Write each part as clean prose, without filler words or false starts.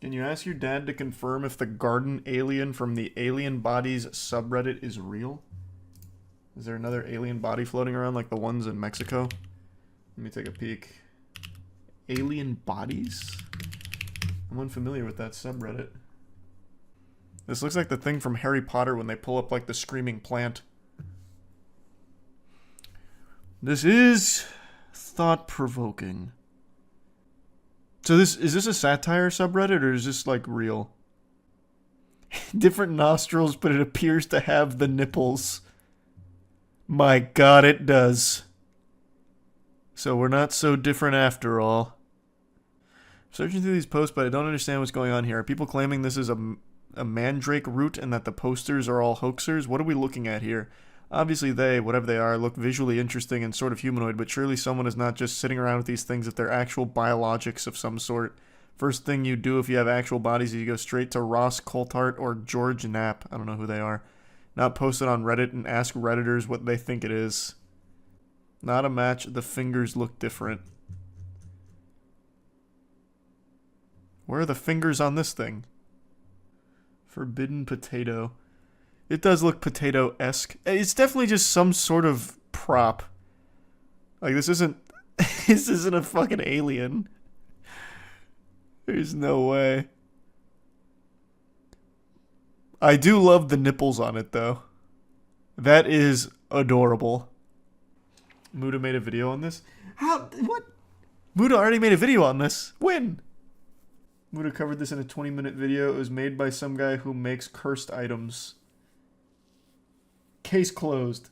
Can you ask your dad to confirm if the garden alien from the Alien Bodies subreddit is real? Is there another alien body floating around like the ones in Mexico? Let me take a peek. Alien Bodies? I'm unfamiliar with that subreddit. This looks like the thing from Harry Potter when they pull up like the screaming plant. This is thought-provoking. So is this a satire subreddit or is this like real? Different nostrils, but it appears to have the nipples. My god, it does. So we're not so different after all. Searching through these posts, but I don't understand what's going on here. Are people claiming this is a mandrake root and that the posters are all hoaxers? What are we looking at here? Obviously they, whatever they are, look visually interesting and sort of humanoid, but surely someone is not just sitting around with these things if they're actual biologics of some sort. First thing you do if you have actual bodies is you go straight to Ross Coulthart or George Knapp. I don't know who they are. Not post it on Reddit and ask Redditors what they think it is. Not a match. The fingers look different. Where are the fingers on this thing? Forbidden potato. It does look potato-esque. It's definitely just some sort of prop. Like, this isn't... this isn't a fucking alien. There's no way. I do love the nipples on it, though. That is adorable. Muda made a video on this? How? What? Muda already made a video on this. When? Muda covered this in a 20-minute video. It was made by some guy who makes cursed items. Case closed.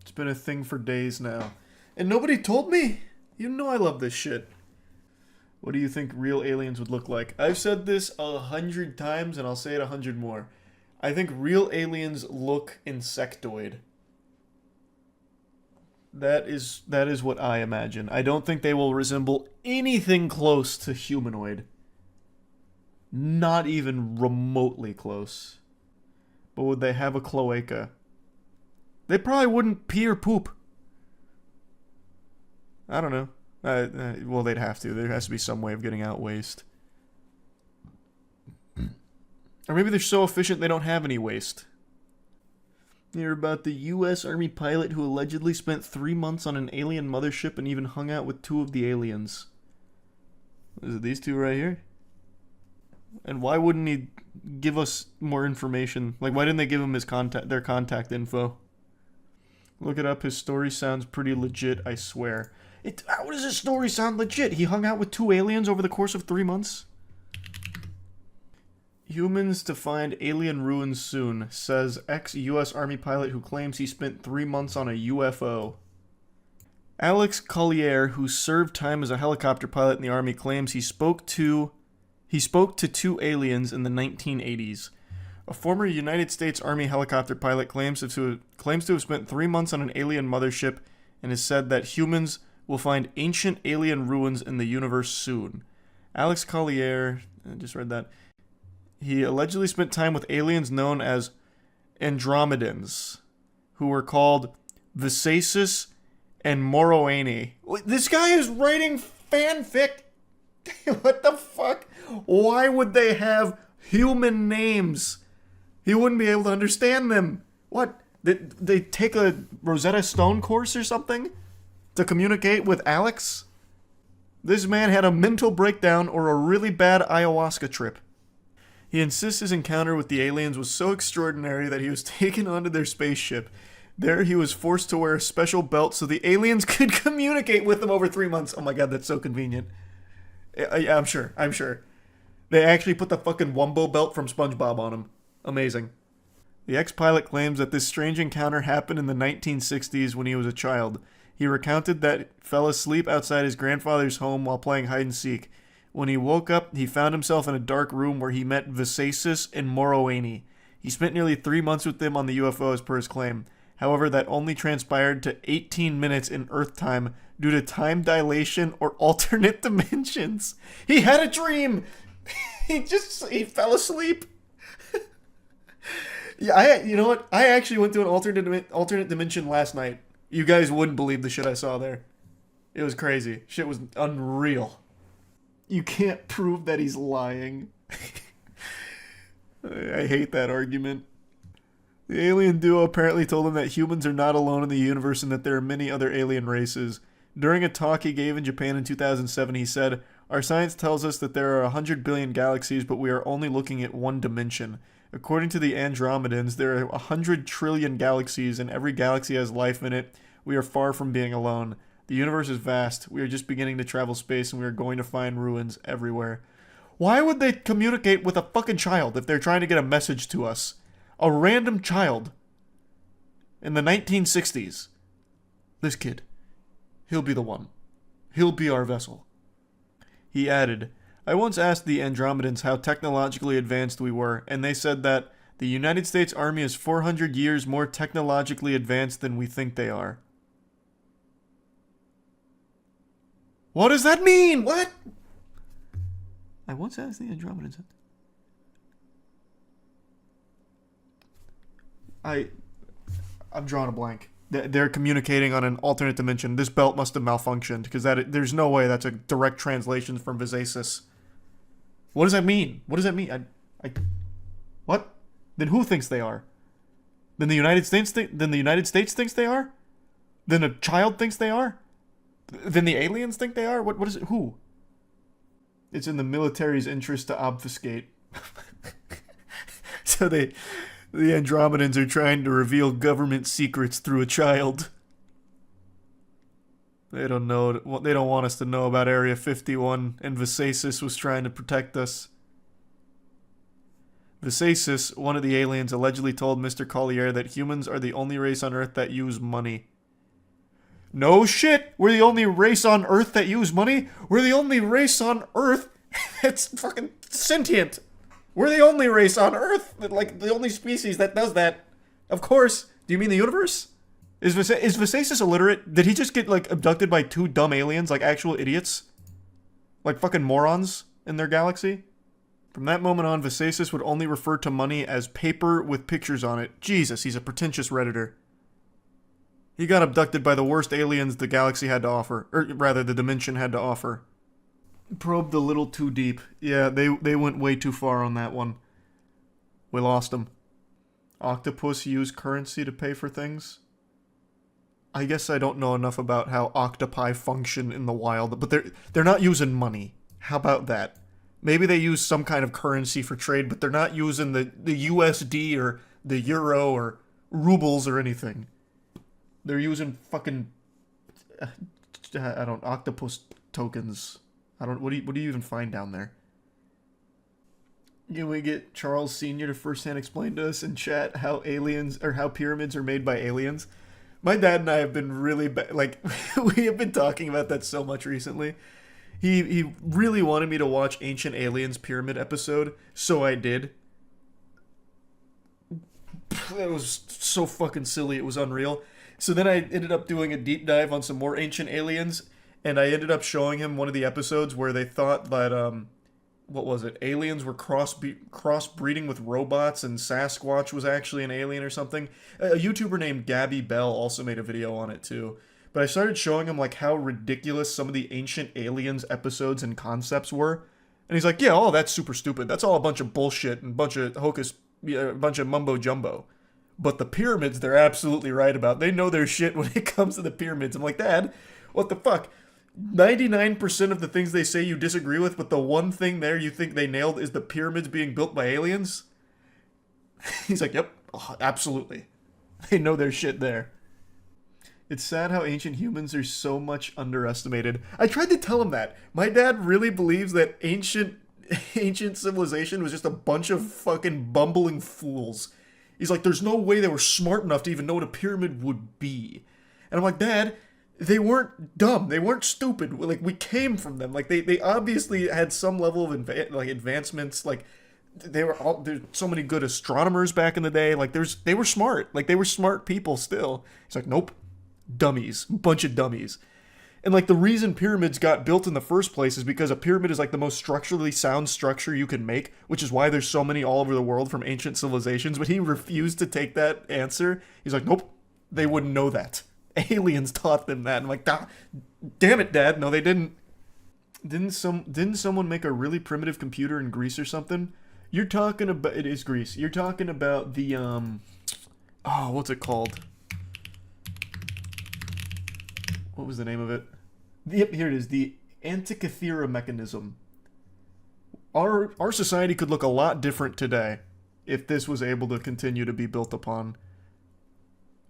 It's been a thing for days now. And nobody told me? You know I love this shit. What do you think real aliens would look like? I've said this 100 times and I'll say it 100 more. I think real aliens look insectoid. That is what I imagine. I don't think they will resemble anything close to humanoid. Not even remotely close. But would they have a cloaca? They probably wouldn't pee or poop. I don't know. Well, they'd have to. There has to be some way of getting out waste. Or maybe they're so efficient they don't have any waste. Hear about the U.S. Army pilot who allegedly spent 3 months on an alien mothership and even hung out with 2 of the aliens. Is it these 2 right here? And why wouldn't he give us more information? Like, why didn't they give him his their contact info? Look it up. His story sounds pretty legit, I swear. How does his story sound legit? He hung out with 2 aliens over the course of 3 months? Humans to find alien ruins soon, says ex-U.S. Army pilot who claims he spent 3 months on a UFO. Alex Collier, who served time as a helicopter pilot in the Army, claims he spoke to 2 aliens in the 1980s. A former United States Army helicopter pilot claims to have spent 3 months on an alien mothership and has said that humans will find ancient alien ruins in the universe soon. Alex Collier, I just read that. He allegedly spent time with aliens known as Andromedans, who were called Visasis and Moroani. This guy is writing fanfic. What the fuck? Why would they have human names? He wouldn't be able to understand them. What? They take a Rosetta Stone course or something to communicate with Alex? This man had a mental breakdown or a really bad ayahuasca trip. He insists his encounter with the aliens was so extraordinary that he was taken onto their spaceship. There he was forced to wear a special belt so the aliens could communicate with him over 3 months. Oh my god, that's so convenient. Yeah, I'm sure. They actually put the fucking Wumbo belt from SpongeBob on him. Amazing. The ex-pilot claims that this strange encounter happened in the 1960s when he was a child. He recounted that he fell asleep outside his grandfather's home while playing hide-and-seek. When he woke up, he found himself in a dark room where he met Visasis and Moroani. He spent nearly 3 months with them on the UFO as per his claim. However, that only transpired to 18 minutes in Earth time due to time dilation or alternate dimensions. He had a dream! he fell asleep. Yeah, you know what? I actually went to an alternate dimension last night. You guys wouldn't believe the shit I saw there. It was crazy. Shit was unreal. You can't prove that he's lying. I hate that argument. The alien duo apparently told him that humans are not alone in the universe and that there are many other alien races. During a talk he gave in Japan in 2007, he said, "Our science tells us that there are 100 billion galaxies, but we are only looking at one dimension. According to the Andromedans, there are 100 trillion galaxies, and every galaxy has life in it. We are far from being alone. The universe is vast. We are just beginning to travel space, and we are going to find ruins everywhere." Why would they communicate with a fucking child if they're trying to get a message to us? A random child. In the 1960s. This kid. He'll be the one. He'll be our vessel. He added, "I once asked the Andromedans how technologically advanced we were, and they said that the United States Army is 400 years more technologically advanced than we think they are." What does that mean? What? I once asked the Andromedans. I'm drawing a blank. They're communicating on an alternate dimension. This belt must have malfunctioned because there's no way that's a direct translation from Visasis. What does that mean? What does that mean? What? Then who thinks they are? Then the United States thinks they are? Then a child thinks they are? Then the aliens think they are? What is it? Who? It's in the military's interest to obfuscate. So the Andromedans are trying to reveal government secrets through a child. They don't know. They don't want us to know about Area 51, and Visasis was trying to protect us. Visasis, one of the aliens, allegedly told Mr. Collier that humans are the only race on Earth that use money. No shit! We're the only race on Earth that use money? We're the only race on Earth that's fucking sentient! We're the only race on Earth, like the only species that does that. Of course. Do you mean the universe? Is Visasis illiterate? Did he just get, like, abducted by two dumb aliens, like actual idiots? Like fucking morons in their galaxy? From that moment on, Visasis would only refer to money as paper with pictures on it. Jesus, he's a pretentious Redditor. He got abducted by the worst aliens the galaxy had to offer. Or rather, the dimension had to offer. Probed a little too deep. Yeah, they went way too far on that one. We lost them. Octopus use currency to pay for things? I guess I don't know enough about how octopi function in the wild, but they're not using money. How about that? Maybe they use some kind of currency for trade, but they're not using the USD or the euro or rubles or anything. They're using fucking octopus tokens. What do you even find down there? Can we get Charles Sr. to firsthand explain to us in chat how pyramids are made by aliens? My dad and I have been really we have been talking about that so much recently. He really wanted me to watch Ancient Aliens Pyramid episode, so I did. That was so fucking silly, it was unreal. So then I ended up doing a deep dive on some more Ancient Aliens, and I ended up showing him one of the episodes where they thought that, what was it? Aliens were crossbreeding with robots, and Sasquatch was actually an alien or something. A YouTuber named Gabby Bell also made a video on it too. But I started showing him like how ridiculous some of the Ancient Aliens episodes and concepts were. And he's like, yeah, oh, that's super stupid. That's all a bunch of bullshit and a bunch of mumbo jumbo. But the pyramids, they're absolutely right about. They know their shit when it comes to the pyramids. I'm like, Dad, what the fuck? 99% of the things they say you disagree with, but the one thing there you think they nailed is the pyramids being built by aliens? He's like, yep, oh, absolutely. They know their shit there. It's sad how ancient humans are so much underestimated. I tried to tell him that. My dad really believes that ancient civilization was just a bunch of fucking bumbling fools. He's like, there's no way they were smart enough to even know what a pyramid would be. And I'm like, Dad, they weren't dumb. They weren't stupid. Like, we came from them. Like, they obviously had some level of advancements. Like, there's so many good astronomers back in the day. Like, they were smart. Like, they were smart people still. He's like, nope. Dummies. Bunch of dummies. And, like, the reason pyramids got built in the first place is because a pyramid is, like, the most structurally sound structure you can make, which is why there's so many all over the world from ancient civilizations, but he refused to take that answer. He's like, nope, they wouldn't know that. Aliens taught them that. I'm like, damn it, Dad. No, they didn't. Didn't someone make a really primitive computer in Greece or something? You're talking about it is Greece. You're talking about the oh, what's it called? What was the name of it? Yep, here it is. The Antikythera mechanism. Our society could look a lot different today if this was able to continue to be built upon.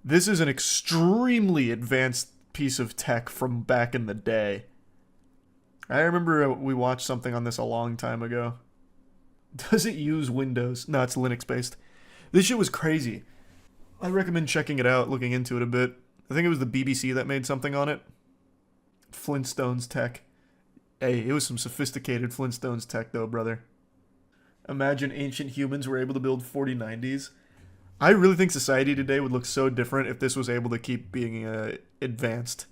This is an extremely advanced piece of tech from back in the day. I remember we watched something on this a long time ago. Does it use Windows? No, it's Linux based. This shit was crazy. I recommend checking it out, looking into it a bit. I think it was the BBC that made something on it. Flintstones tech. Hey, it was some sophisticated Flintstones tech though, brother. Imagine ancient humans were able to build 4090s. I really think society today would look so different if this was able to keep being advanced.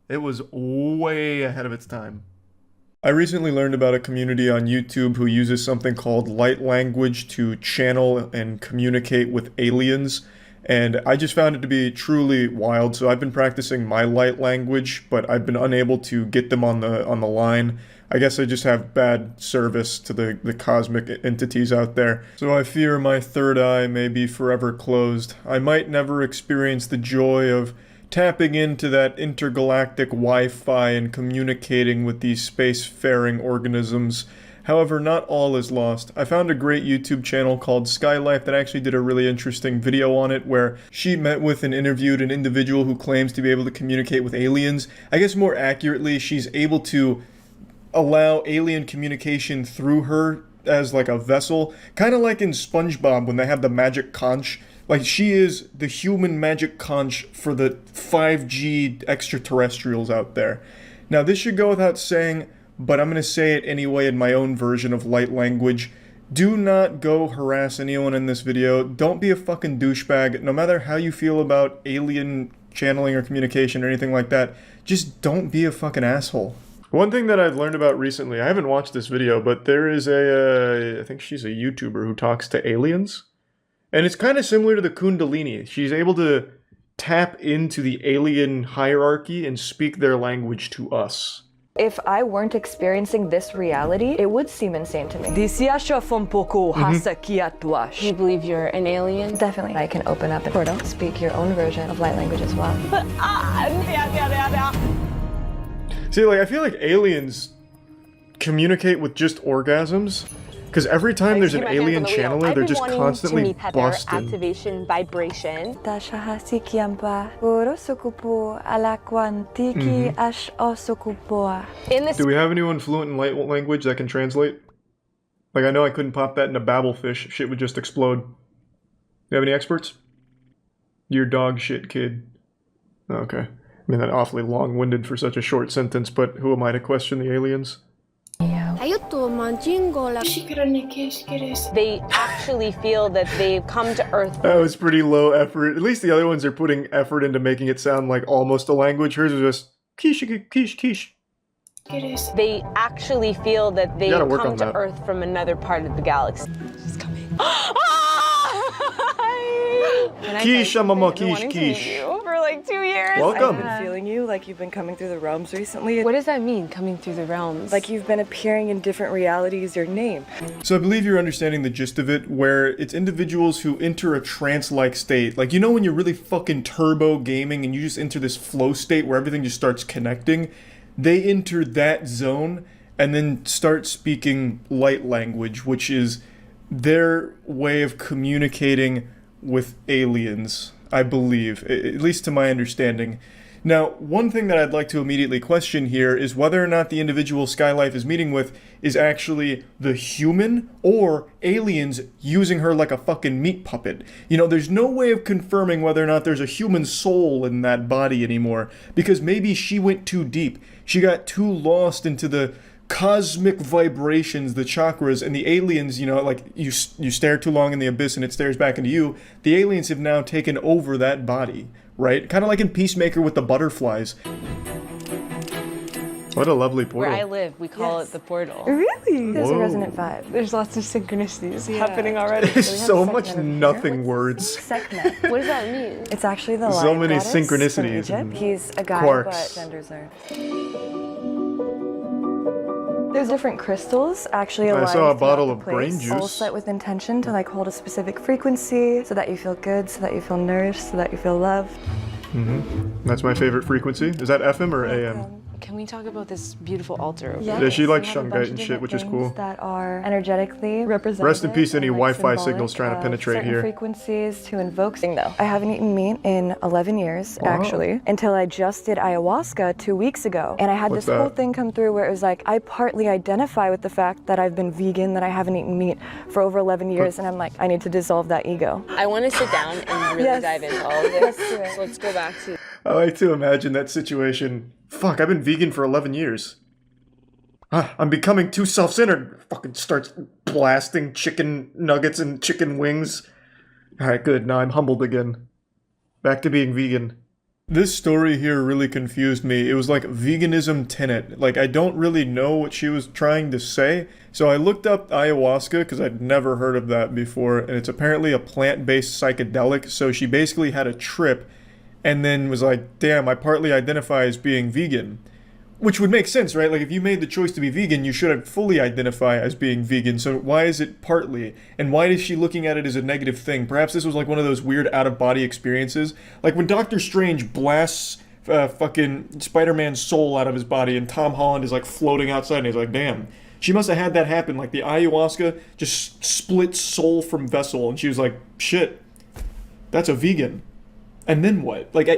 It was way ahead of its time. I recently learned about a community on YouTube who uses something called light language to channel and communicate with aliens, and I just found it to be truly wild. So I've been practicing my light language, but I've been unable to get them on the line. I guess I just have bad service to the cosmic entities out there. So I fear my third eye may be forever closed. I might never experience the joy of tapping into that intergalactic Wi-Fi and communicating with these spacefaring organisms. However, not all is lost. I found a great YouTube channel called Skylife that actually did a really interesting video on it where she met with and interviewed an individual who claims to be able to communicate with aliens. I guess more accurately, she's able to allow alien communication through her as like a vessel, kind of like in SpongeBob when they have the magic conch. Like, she is the human magic conch for the 5G extraterrestrials out there. Now, this should go without saying, but I'm going to say it anyway in my own version of light language. Do not go harass anyone in this video. Don't be a fucking douchebag. No matter how you feel about alien channeling or communication or anything like that, just don't be a fucking asshole. One thing that I've learned about recently, I haven't watched this video, but there is I think she's a YouTuber who talks to aliens. And it's kind of similar to the Kundalini. She's able to tap into the alien hierarchy and speak their language to us. If I weren't experiencing this reality, it would seem insane to me. You believe you're an alien? Definitely. I can open up a portal, speak your own version of light language as well. See, like, I feel like aliens communicate with just orgasms. Because every time there's an alien channeler, they're just constantly busting. Activation vibration. Do we have anyone fluent in light language that can translate? Like, I know I couldn't pop that in a babblefish. Shit would just explode. You have any experts? You're dog shit, kid. Okay. I mean, that awfully long-winded for such a short sentence, but who am I to question the aliens? They actually feel that they've come to Earth. That was pretty low effort. At least the other ones are putting effort into making it sound like almost a language. Hers was just quiche, quiche, quiche. They actually feel that they've come to Earth from another part of the galaxy. She's coming. Quiche, mama, quiche, quiche. For like 2 years. Welcome. I've been feeling you like you've been coming through the realms recently. What does that mean, coming through the realms? Like you've been appearing in different realities, your name. So I believe you're understanding the gist of it, where it's individuals who enter a trance-like state. Like, you know when you're really fucking turbo gaming and you just enter this flow state where everything just starts connecting? They enter that zone and then start speaking light language, which is their way of communicating with aliens, I believe, at least to my understanding. Now, one thing that I'd like to immediately question here is whether or not the individual Skylife is meeting with is actually the human or aliens using her like a fucking meat puppet. You know, there's no way of confirming whether or not there's a human soul in that body anymore, because maybe she went too deep. She got too lost into the cosmic vibrations, the chakras, and the aliens, you know, like you stare too long in the abyss and it stares back into you. The aliens have now taken over that body, right? Kind of like in Peacemaker with the butterflies. What a lovely portal. Where I live, we call it the portal. Really? There's a resonant vibe. There's lots of synchronicities happening already. There's so much nothing words. Sekhmet. What does that mean? It's actually the So light many goddess synchronicities from Egypt. and He's a guy, quarks. but genders are. There's different crystals actually I aligned saw a throughout bottle the of brain place, all juice. set with intention to like hold a specific frequency so that you feel good, so that you feel nourished, so that you feel loved. That's my favorite frequency. Is that FM or AM? Can we talk about this beautiful altar? Yeah, she likes we have a shungite bunch and of shit, which is different cool. things that are energetically represented. Rest in peace any and, like, Wi-Fi symbolic signals trying to of penetrate certain here. frequencies to invoke. Though I haven't eaten meat in 11 years, Wow. actually, until I just did ayahuasca 2 weeks ago, and I had What's this whole that? thing come through where it was like I partly identify with the fact that I've been vegan, that I haven't eaten meat for over 11 years, and I'm like, I need to dissolve that ego. I want to sit down and really Yes. dive into all of this. Let's do it. So let's go back to. I like to imagine that situation. Fuck, I've been vegan for 11 years. I'm becoming too self-centered. Fucking starts blasting chicken nuggets and chicken wings. Alright, good. Now I'm humbled again. Back to being vegan. This story here really confused me. It was like veganism tenet. Like, I don't really know what she was trying to say. So I looked up ayahuasca because I'd never heard of that before. And it's apparently a plant-based psychedelic. So she basically had a trip and then was like, damn, I partly identify as being vegan. Which would make sense, right? Like, if you made the choice to be vegan, you should fully identify as being vegan. So why is it partly? And why is she looking at it as a negative thing? Perhaps this was like one of those weird out-of-body experiences. Like when Doctor Strange blasts fucking Spider-Man's soul out of his body and Tom Holland is like floating outside and he's like, damn. She must have had that happen. Like the ayahuasca just split soul from vessel. And she was like, shit, that's a vegan. And then what? Like,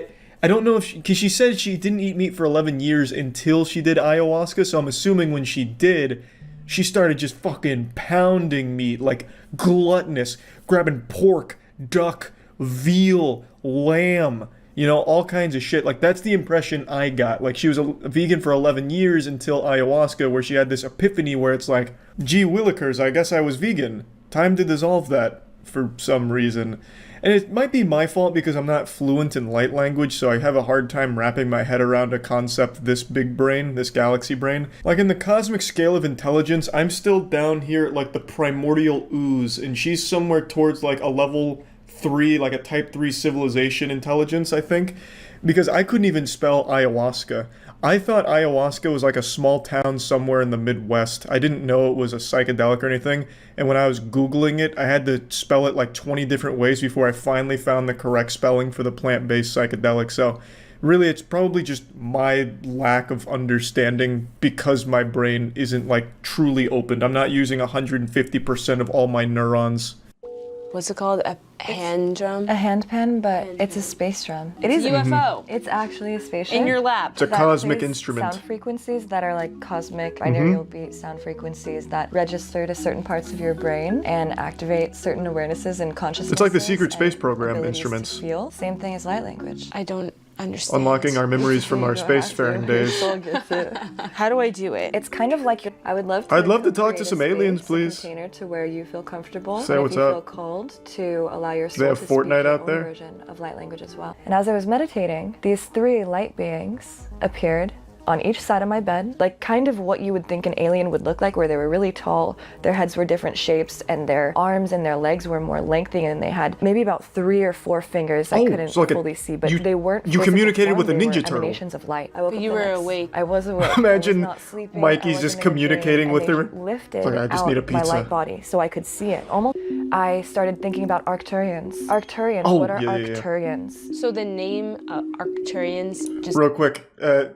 I don't know if because she said she didn't eat meat for 11 years until she did ayahuasca, so I'm assuming when she did, she started just fucking pounding meat, like gluttonous, grabbing pork, duck, veal, lamb, you know, all kinds of shit. Like, that's the impression I got. Like, she was a vegan for 11 years until ayahuasca, where she had this epiphany where it's like, gee willikers, I guess I was vegan. Time to dissolve that for some reason. And it might be my fault because I'm not fluent in light language, so I have a hard time wrapping my head around a concept this big brain, this galaxy brain. Like in the cosmic scale of intelligence, I'm still down here at like the primordial ooze, and she's somewhere towards like a level 3, like a type 3 civilization intelligence, I think. Because I couldn't even spell ayahuasca. I thought ayahuasca was like a small town somewhere in the Midwest. I didn't know it was a psychedelic or anything. And when I was Googling it, I had to spell it like 20 different ways before I finally found the correct spelling for the plant-based psychedelic. So really, it's probably just my lack of understanding because my brain isn't like truly opened. I'm not using 150% of all my neurons. What's it called? A hand drum? A handpan, but it's a space drum. It It's is a UFO. It's actually a spaceship. In your lap. It's a that cosmic plays instrument. Sound frequencies that are like cosmic binaural beat sound frequencies that register to certain parts of your brain and activate certain awarenesses and consciousness. It's like the secret space program instruments. Feel. Same thing as light language. I don't understand. Unlocking our memories from our You don't have spacefaring to. days. Your soul gets it. How do I do it? It's kind of like I would love to. I'd love to talk to create a some aliens, space, a please. Container to where you feel comfortable. Say and what's if you up. feel called to allow your soul have to speak Fortnite your out own there? version of light language as well. And as I was meditating, these 3 light beings appeared on each side of my bed, like kind of what you would think an alien would look like, where they were really tall, their heads were different shapes, and their arms and their legs were more lengthy, and they had maybe about 3 or 4 fingers I couldn't so like fully see, but you- they weren't you physical communicated form, with a they Ninja were Turtle. emanations of light. I woke But up you the were next- awake. I was awake. Imagine I was not sleeping. Mikey's I just wasn't in a dream, communicating and with they her. lifted It's like, I just out need a my pizza. light body so I could see it. Almost. I started thinking about Arcturians. Arcturians. Oh, What are yeah, yeah, yeah. Arcturians? So the name Arcturians just Real quick,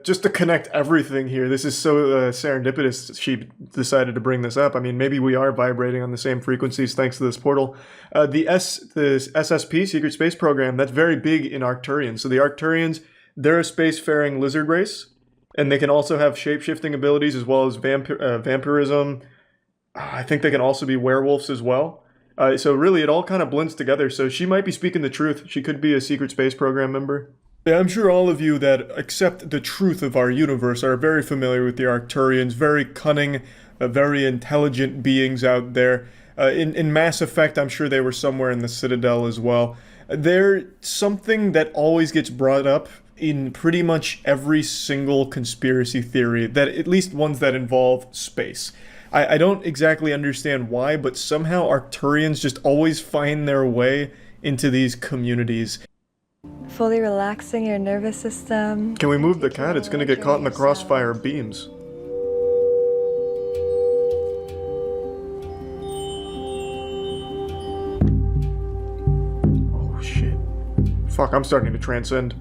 just to connect everything here, this is so serendipitous she decided to bring this up. I mean, maybe we are vibrating on the same frequencies thanks to this portal. The SSP, Secret Space Program, that's very big in Arcturians. So the Arcturians, they're a spacefaring lizard race, and they can also have shape-shifting abilities as well as vampirism. I think they can also be werewolves as well. So really, it all kind of blends together. So she might be speaking the truth. She could be a Secret Space Program member. Yeah, I'm sure all of you that accept the truth of our universe are very familiar with the Arcturians. Very cunning, very intelligent beings out there. In Mass Effect, I'm sure they were somewhere in the Citadel as well. They're something that always gets brought up in pretty much every single conspiracy theory, that at least ones that involve space. I don't exactly understand why, but somehow Arcturians just always find their way into these communities. Fully relaxing your nervous system. Can we move the cat? It's gonna get caught in the crossfire beams. Fuck, I'm starting to transcend.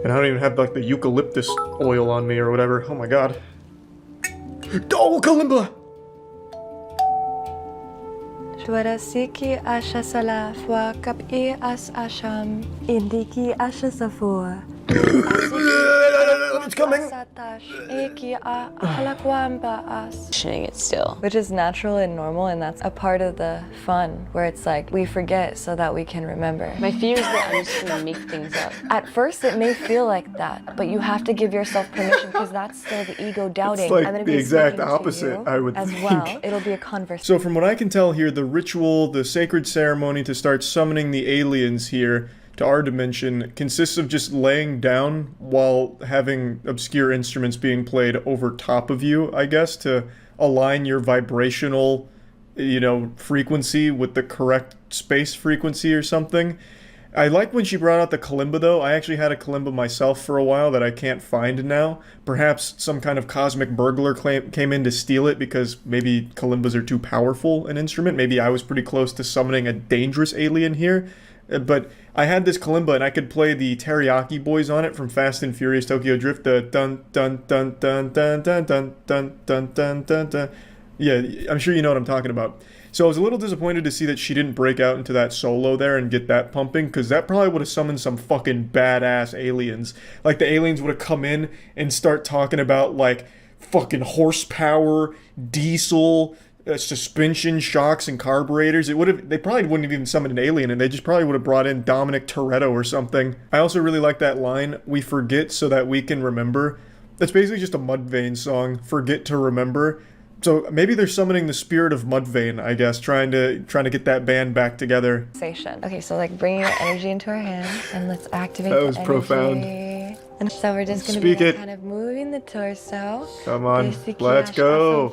And I don't even have, like, the eucalyptus oil on me or whatever. Oh my god. Oh, kalimba! Shwarasiki asha salafwa kapi as asham indiki asha safua. It's coming! It still. Which is natural and normal, and that's a part of the fun, where it's like, we forget so that we can remember. My fear is that I'm just gonna make things up. At first, it may feel like that, but you have to give yourself permission, because that's still the ego doubting. It's like I'm gonna the be exact speaking to opposite, you I would as think. well. It'll be a conversation. So from what I can tell here, the ritual, the sacred ceremony to start summoning the aliens here to our dimension consists of just laying down while having obscure instruments being played over top of you, I guess, to align your vibrational, frequency with the correct space frequency or something. I like when she brought out the kalimba, though. I actually had a kalimba myself for a while that I can't find now. Perhaps some kind of cosmic burglar came in to steal it because maybe kalimbas are too powerful an instrument. Maybe I was pretty close to summoning a dangerous alien here. But I had this kalimba and I could play the Teriyaki Boys on it from Fast and Furious Tokyo Drift. The dun dun dun dun dun dun dun dun dun dun dun dun. Yeah, I'm sure you know what I'm talking about. So I was a little disappointed to see that she didn't break out into that solo there and get that pumping, because that probably would have summoned some fucking badass aliens. Like, the aliens would have come in and start talking about, like, fucking horsepower, diesel, suspension, shocks, and carburetors. They probably wouldn't have even summoned an alien, and they just probably would have brought in Dominic Toretto or something. I also really like that line, "We forget so that we can remember." That's basically just a Mudvayne song, "Forget to Remember." So maybe they're summoning the spirit of Mudvayne, I guess, trying to get that band back together. Okay, so like bring your energy into our hands and let's activate That was the profound. energy. And so we're just gonna Speak be it. kind of moving the torso. Come on, let's go.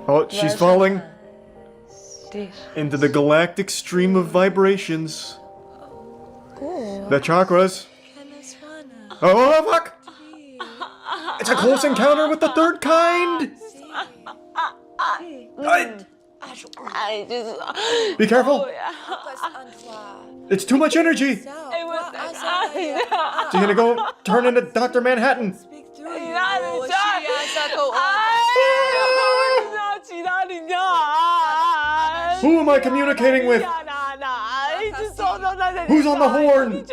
Oh, she's falling into the galactic stream of vibrations. The chakras. Oh, fuck! It's a close encounter with the third kind! Be careful! It's too much energy! So you're gonna go turn into Dr. Manhattan! Who am I communicating with? Who's on the horn?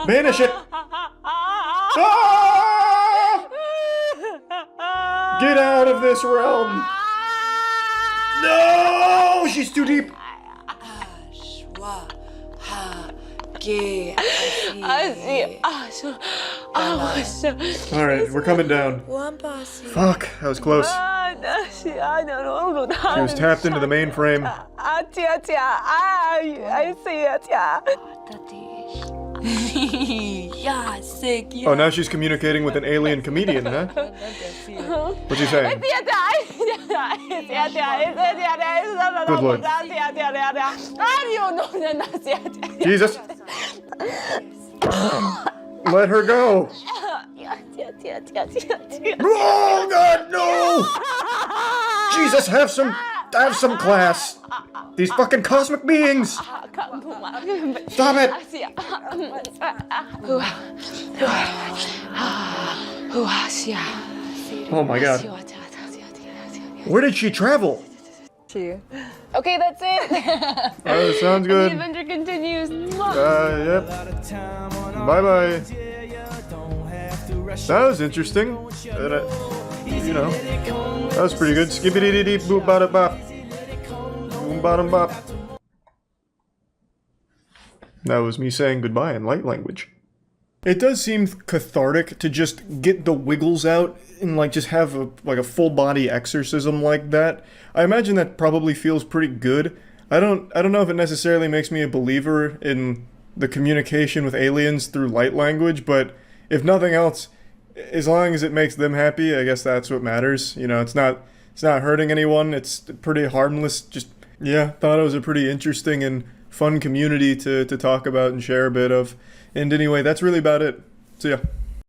Banish it! Ah! Get out of this realm! No! She's too deep! Alright, we're coming down. Fuck, that was close. She was tapped into the mainframe. Oh, now she's communicating with an alien comedian, huh? What'd you say? Good lord. Jesus! Let her go! Oh God, no! Jesus, have some class! These fucking cosmic beings! Stop it! Oh my God. Where did she travel? Okay, that's it. Sounds good. The adventure continues. Yep. Bye-bye. That was interesting. That was pretty good. Skibbity-dee-dee, boop-bada-bop. Boom-bottom-bop. That was me saying goodbye in light language. It does seem cathartic to just get the wiggles out and like just have a full body exorcism like that. I imagine that probably feels pretty good. I don't know if it necessarily makes me a believer in the communication with aliens through light language, but if nothing else, as long as it makes them happy, I guess that's what matters. It's not hurting anyone. It's pretty harmless. Just thought it was a pretty interesting and fun community to talk about and share a bit of. And anyway, that's really about it. So yeah.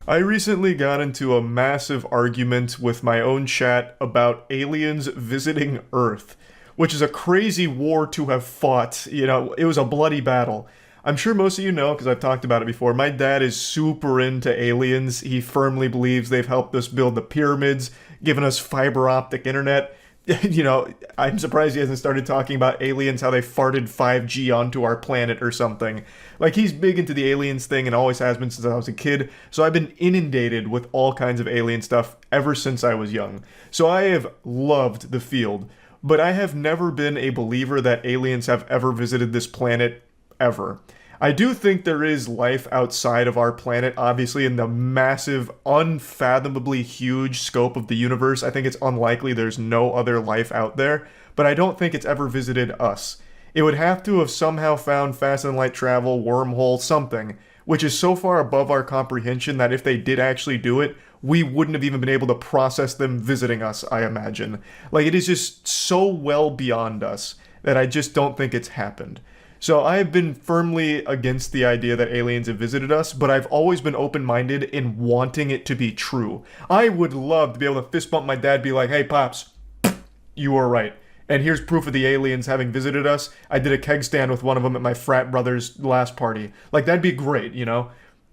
I recently got into a massive argument with my own chat about aliens visiting Earth. which is a crazy war to have fought. You know, it was a bloody battle. I'm sure most of you know, because I've talked about it before, my dad is super into aliens. He firmly believes they've helped us build the pyramids, given us fiber optic internet. You know, I'm surprised he hasn't started talking about aliens, how they farted 5G onto our planet or something. Like, he's big into the aliens thing and always has been since I was a kid, so I've been inundated with all kinds of alien stuff ever since I was young. So I have loved the field, but I have never been a believer that aliens have ever visited this planet, ever. I do think there is life outside of our planet, obviously, in the massive, unfathomably huge scope of the universe. I think it's unlikely there's no other life out there, but I don't think it's ever visited us. It would have to have somehow found faster than light travel, wormhole, something, which is so far above our comprehension that if they did actually do it, we wouldn't have even been able to process them visiting us, I imagine. Like, it is just so well beyond us that I just don't think it's happened. So I have been firmly against the idea that aliens have visited us, but I've always been open-minded in wanting it to be true. I would love to be able to fist bump my dad, be like, hey, Pops, you were right. And here's proof of the aliens having visited us. I did a keg stand with one of them at my frat brother's last party. Like, that'd be great, you know?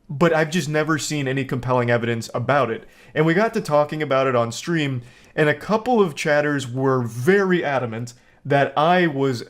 But I've just never seen any compelling evidence about it. And we got to talking about it on stream, and a couple of chatters were very adamant that I was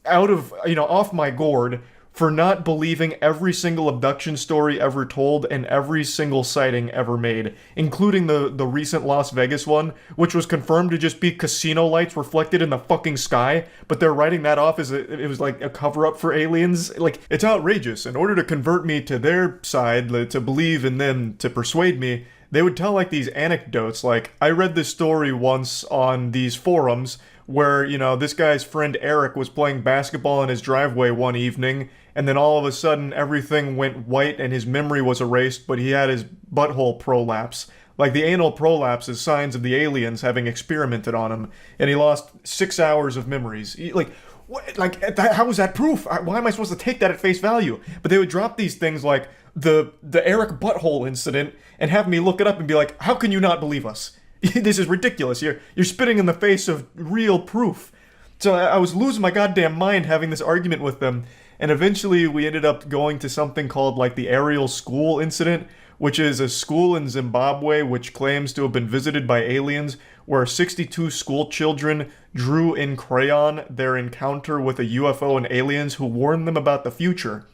off my gourd for not believing every single abduction story ever told and every single sighting ever made, including the recent Las Vegas one, which was confirmed to just be casino lights reflected in the fucking sky, but they're writing that off as it was like a cover-up for aliens. Like, it's outrageous. In order to convert me to their side, to believe in them, to persuade me, they would tell like these anecdotes. Like, I read this story once on these forums where, you know, this guy's friend Eric was playing basketball in his driveway one evening, and then all of a sudden everything went white and his memory was erased, but he had his butthole prolapse. Like, the anal prolapse is signs of the aliens having experimented on him, and he lost 6 hours of memories. How is that proof? Why am I supposed to take that at face value? But they would drop these things like the Eric butthole incident and have me look it up and be like, how can you not believe us? This is ridiculous. You're spitting in the face of real proof. So I was losing my goddamn mind having this argument with them, and eventually we ended up going to something called like the Ariel School incident, which is a school in Zimbabwe which claims to have been visited by aliens, where 62 school children drew in crayon their encounter with a UFO and aliens who warned them about the future.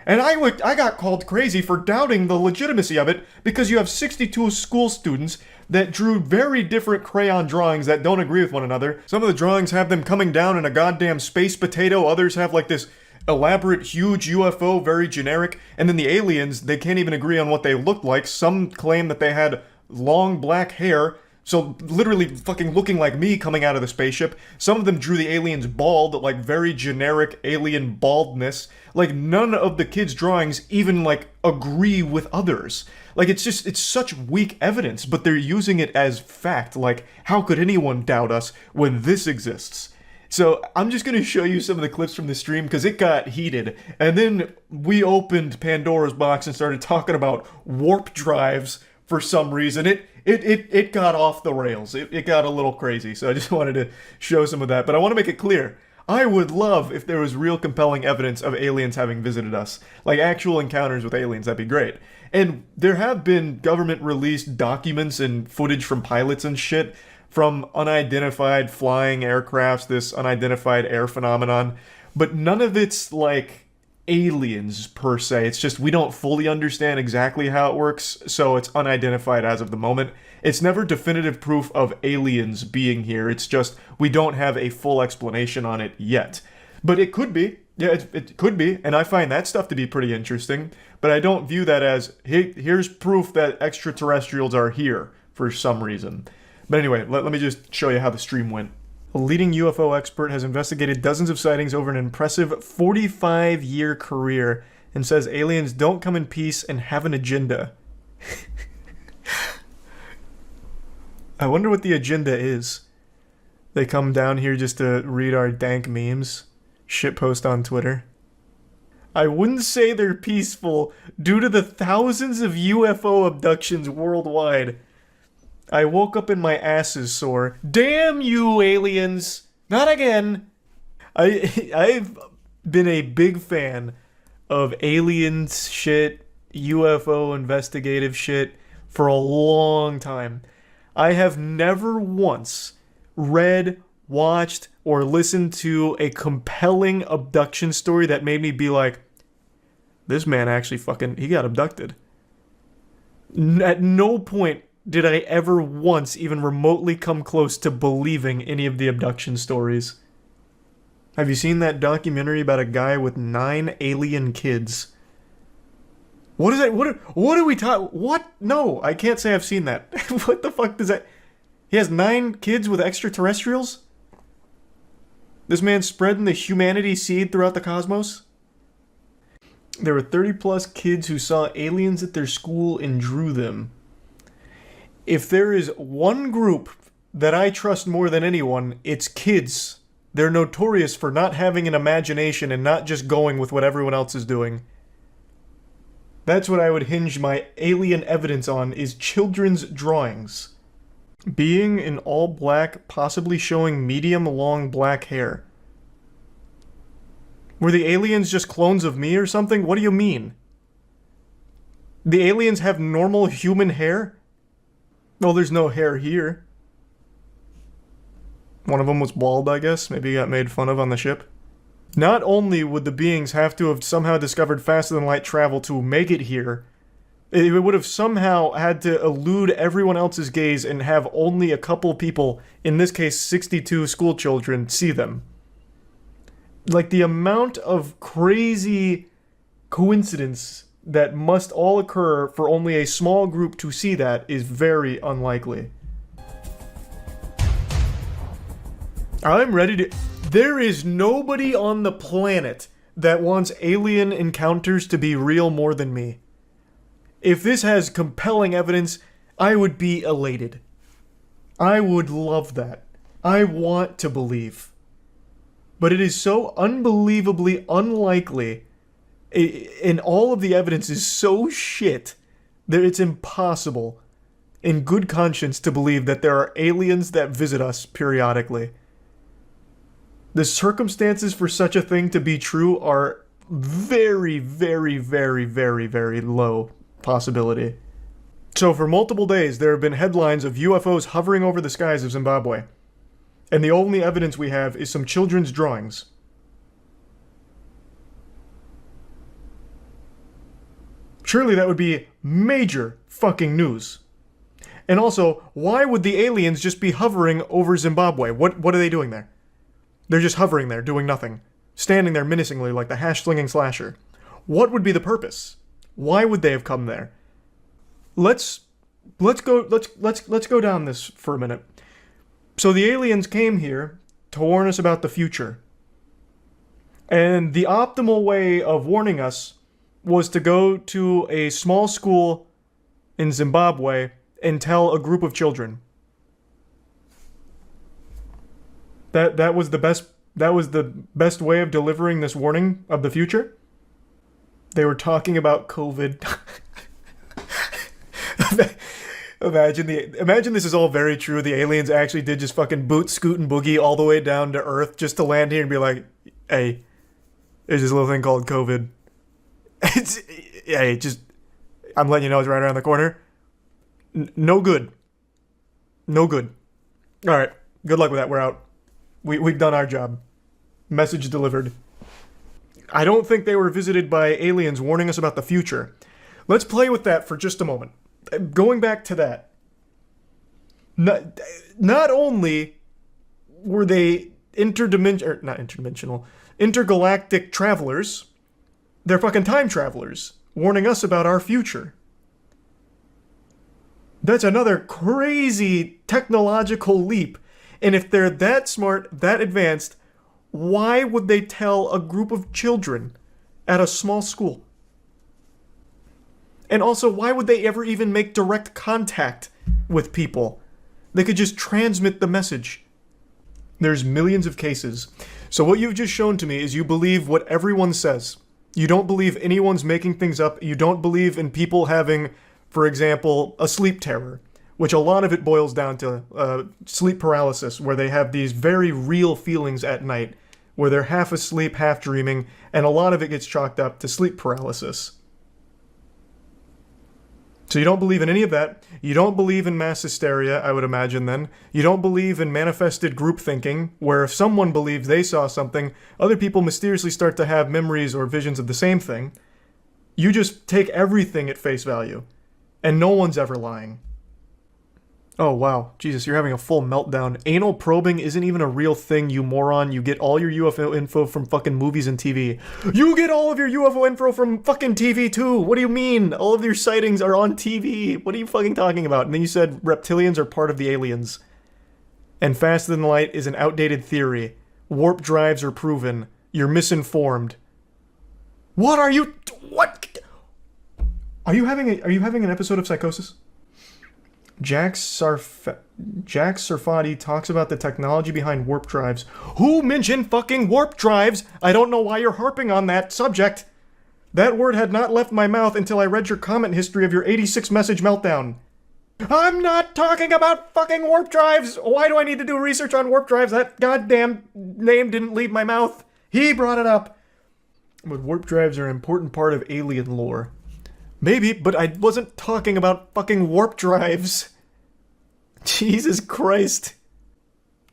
And I got called crazy for doubting the legitimacy of it, because you have 62 school students that drew very different crayon drawings that don't agree with one another. Some of the drawings have them coming down in a goddamn space potato, others have like this elaborate, huge UFO, very generic, and then the aliens, they can't even agree on what they looked like. Some claim that they had long black hair, so literally fucking looking like me coming out of the spaceship. Some of them drew the aliens bald, like very generic alien baldness. Like, none of the kids' drawings even like agree with others. Like, it's such weak evidence, but they're using it as fact. Like, how could anyone doubt us when this exists? So I'm just going to show you some of the clips from the stream because it got heated. And then we opened Pandora's box and started talking about warp drives for some reason. It got off the rails. It got a little crazy. So I just wanted to show some of that. But I want to make it clear. I would love if there was real compelling evidence of aliens having visited us. Like actual encounters with aliens, that'd be great. And there have been government-released documents and footage from pilots and shit from unidentified flying aircrafts, this unidentified air phenomenon. But none of it's like aliens per se. It's just we don't fully understand exactly how it works, so it's unidentified as of the moment. It's never definitive proof of aliens being here. It's just we don't have a full explanation on it yet. But it could be. Yeah, it could be, and I find that stuff to be pretty interesting, but I don't view that as, hey, here's proof that extraterrestrials are here for some reason. But anyway, let me just show you how the stream went. A leading UFO expert has investigated dozens of sightings over an impressive 45-year career and says aliens don't come in peace and have an agenda. I wonder what the agenda is. They come down here just to read our dank memes, shitpost on Twitter. I wouldn't say they're peaceful due to the thousands of UFO abductions worldwide. I woke up and my ass is sore. Damn you, aliens! Not again. I've been a big fan of aliens shit, UFO investigative shit for a long time. I have never once read, watched, or listened to a compelling abduction story that made me be like, this man actually he got abducted. At no point did I ever once even remotely come close to believing any of the abduction stories. Have you seen that documentary about a guy with 9 alien kids? What is that? What are we talking? What? No, I can't say I've seen that. What the fuck does that? He has 9 kids with extraterrestrials? This man's spreading the humanity seed throughout the cosmos? There were 30 plus kids who saw aliens at their school and drew them. If there is one group that I trust more than anyone, it's kids. They're notorious for not having an imagination and not just going with what everyone else is doing. That's what I would hinge my alien evidence on, is children's drawings. Being in all black, possibly showing medium-long black hair. Were the aliens just clones of me or something? What do you mean? The aliens have normal human hair? Well, there's no hair here. One of them was bald, I guess. Maybe he got made fun of on the ship. Not only would the beings have to have somehow discovered faster-than-light travel to make it here, it would have somehow had to elude everyone else's gaze and have only a couple people, in this case 62 school children, see them. Like, the amount of crazy coincidence that must all occur for only a small group to see that is very unlikely. I'm ready to... There is nobody on the planet that wants alien encounters to be real more than me. If this has compelling evidence, I would be elated. I would love that. I want to believe. But it is so unbelievably unlikely, and all of the evidence is so shit that it's impossible, in good conscience, to believe that there are aliens that visit us periodically. The circumstances for such a thing to be true are very, very, very, very, very low possibility. So for multiple days, there have been headlines of UFOs hovering over the skies of Zimbabwe. And the only evidence we have is some children's drawings. Surely that would be major fucking news. And also, why would the aliens just be hovering over Zimbabwe? What are they doing there? They're just hovering there, doing nothing. Standing there menacingly like the hash-slinging slasher. What would be the purpose? Why would they have come there? Let's go down this for a minute. So the aliens came here to warn us about the future. And the optimal way of warning us was to go to a small school in Zimbabwe and tell a group of children. That was the best way of delivering this warning of the future? They were talking about COVID. Imagine this is all very true. The aliens actually did just fucking boot, scoot, and boogie all the way down to Earth just to land here and be like, hey, there's this little thing called COVID. I'm letting you know it's right around the corner. No good. No good. Alright, good luck with that. We're out. We've done our job. Message delivered. I don't think they were visited by aliens warning us about the future. Let's play with that for just a moment. Going back to that. Not only were they intergalactic travelers, they're fucking time travelers, warning us about our future. That's another crazy technological leap. And if they're that smart, that advanced, why would they tell a group of children at a small school? And also, why would they ever even make direct contact with people? They could just transmit the message. There's millions of cases. So what you've just shown to me is you believe what everyone says. You don't believe anyone's making things up. You don't believe in people having, for example, a sleep terror, which a lot of it boils down to sleep paralysis, where they have these very real feelings at night, where they're half asleep, half dreaming, and a lot of it gets chalked up to sleep paralysis. So you don't believe in any of that. You don't believe in mass hysteria, I would imagine then. You don't believe in manifested group thinking, where if someone believes they saw something, other people mysteriously start to have memories or visions of the same thing. You just take everything at face value, and no one's ever lying. Oh wow, Jesus, you're having a full meltdown. Anal probing isn't even a real thing, you moron. You get all your UFO info from fucking movies and TV. You get all of your UFO info from fucking TV too! What do you mean? All of your sightings are on TV! What are you fucking talking about? And then you said reptilians are part of the aliens. And faster than light is an outdated theory. Warp drives are proven. You're misinformed. What are you... What? Are you having an episode of psychosis? Jack Sarfati talks about the technology behind warp drives. Who mentioned fucking warp drives? I don't know why you're harping on that subject. That word had not left my mouth until I read your comment history of your 86 message meltdown. I'm not talking about fucking warp drives! Why do I need to do research on warp drives? That goddamn name didn't leave my mouth. He brought it up. But warp drives are an important part of alien lore. Maybe, but I wasn't talking about fucking warp drives. Jesus Christ.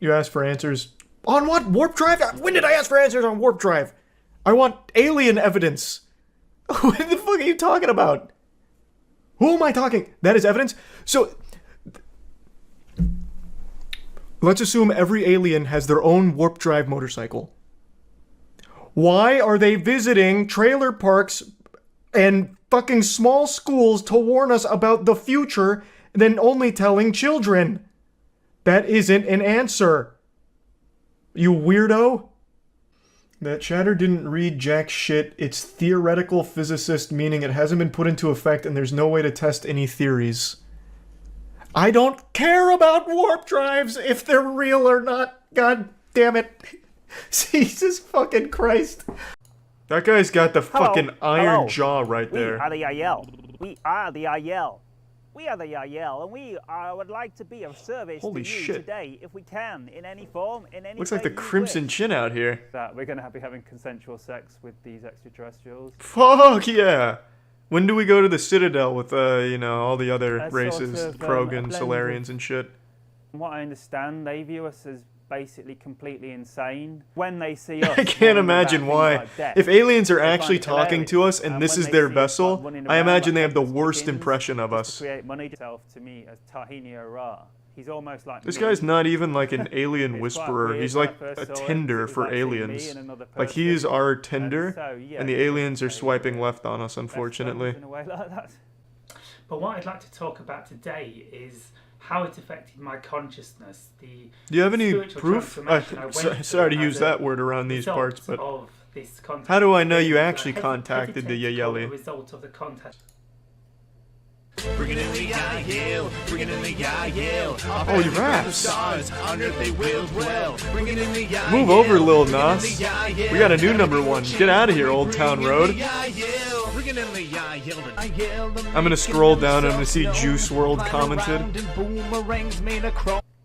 You asked for answers. On what? Warp drive? When did I ask for answers on warp drive? I want alien evidence. What the fuck are you talking about? Who am I talking? That is evidence? So, let's assume every alien has their own warp drive motorcycle. Why are they visiting trailer parks and fucking small schools to warn us about the future, then only telling children? That isn't an answer. You weirdo. That chatter didn't read jack shit. It's theoretical physicist, meaning it hasn't been put into effect and there's no way to test any theories. I don't care about warp drives if they're real or not. God damn it. Jesus fucking Christ. That guy's got the fucking iron jaw right there. We are the IL. We are the IL. We are the IL, and we would like to be of service to you today, if we can, in any form, in any Looks like the Crimson Chin out here. That we're going to be having consensual sex with these extraterrestrials. Fuck yeah! When do we go to the Citadel with, you know, all the other races, sort of, Krogans, Solarians, and shit? From what I understand, they view us as basically completely insane. When they see us, I can't imagine why. Like death, if aliens are actually talking to us and this is their vessel, I imagine they have the worst impression of us. To create money to me as Tahini Ra. He's almost like this guy's not even like an alien whisperer. He's like a Tinder for aliens. Like he's our Tinder, and the aliens are swiping left on us, unfortunately. But what I'd like to talk about today is how it affected my consciousness. Do you have any proof? Sorry to use that word around these parts, but how do I know you actually contacted the Yayeli? Bringing in the IL, bringing in the IL. Oh, he raps. Stars, under they will dwell. Bringing in the IL. Move over, Lil Nas. We got a new #1. Get out of here, Old Town Road. I'm gonna scroll down and I'm gonna see Juice WRLD commented.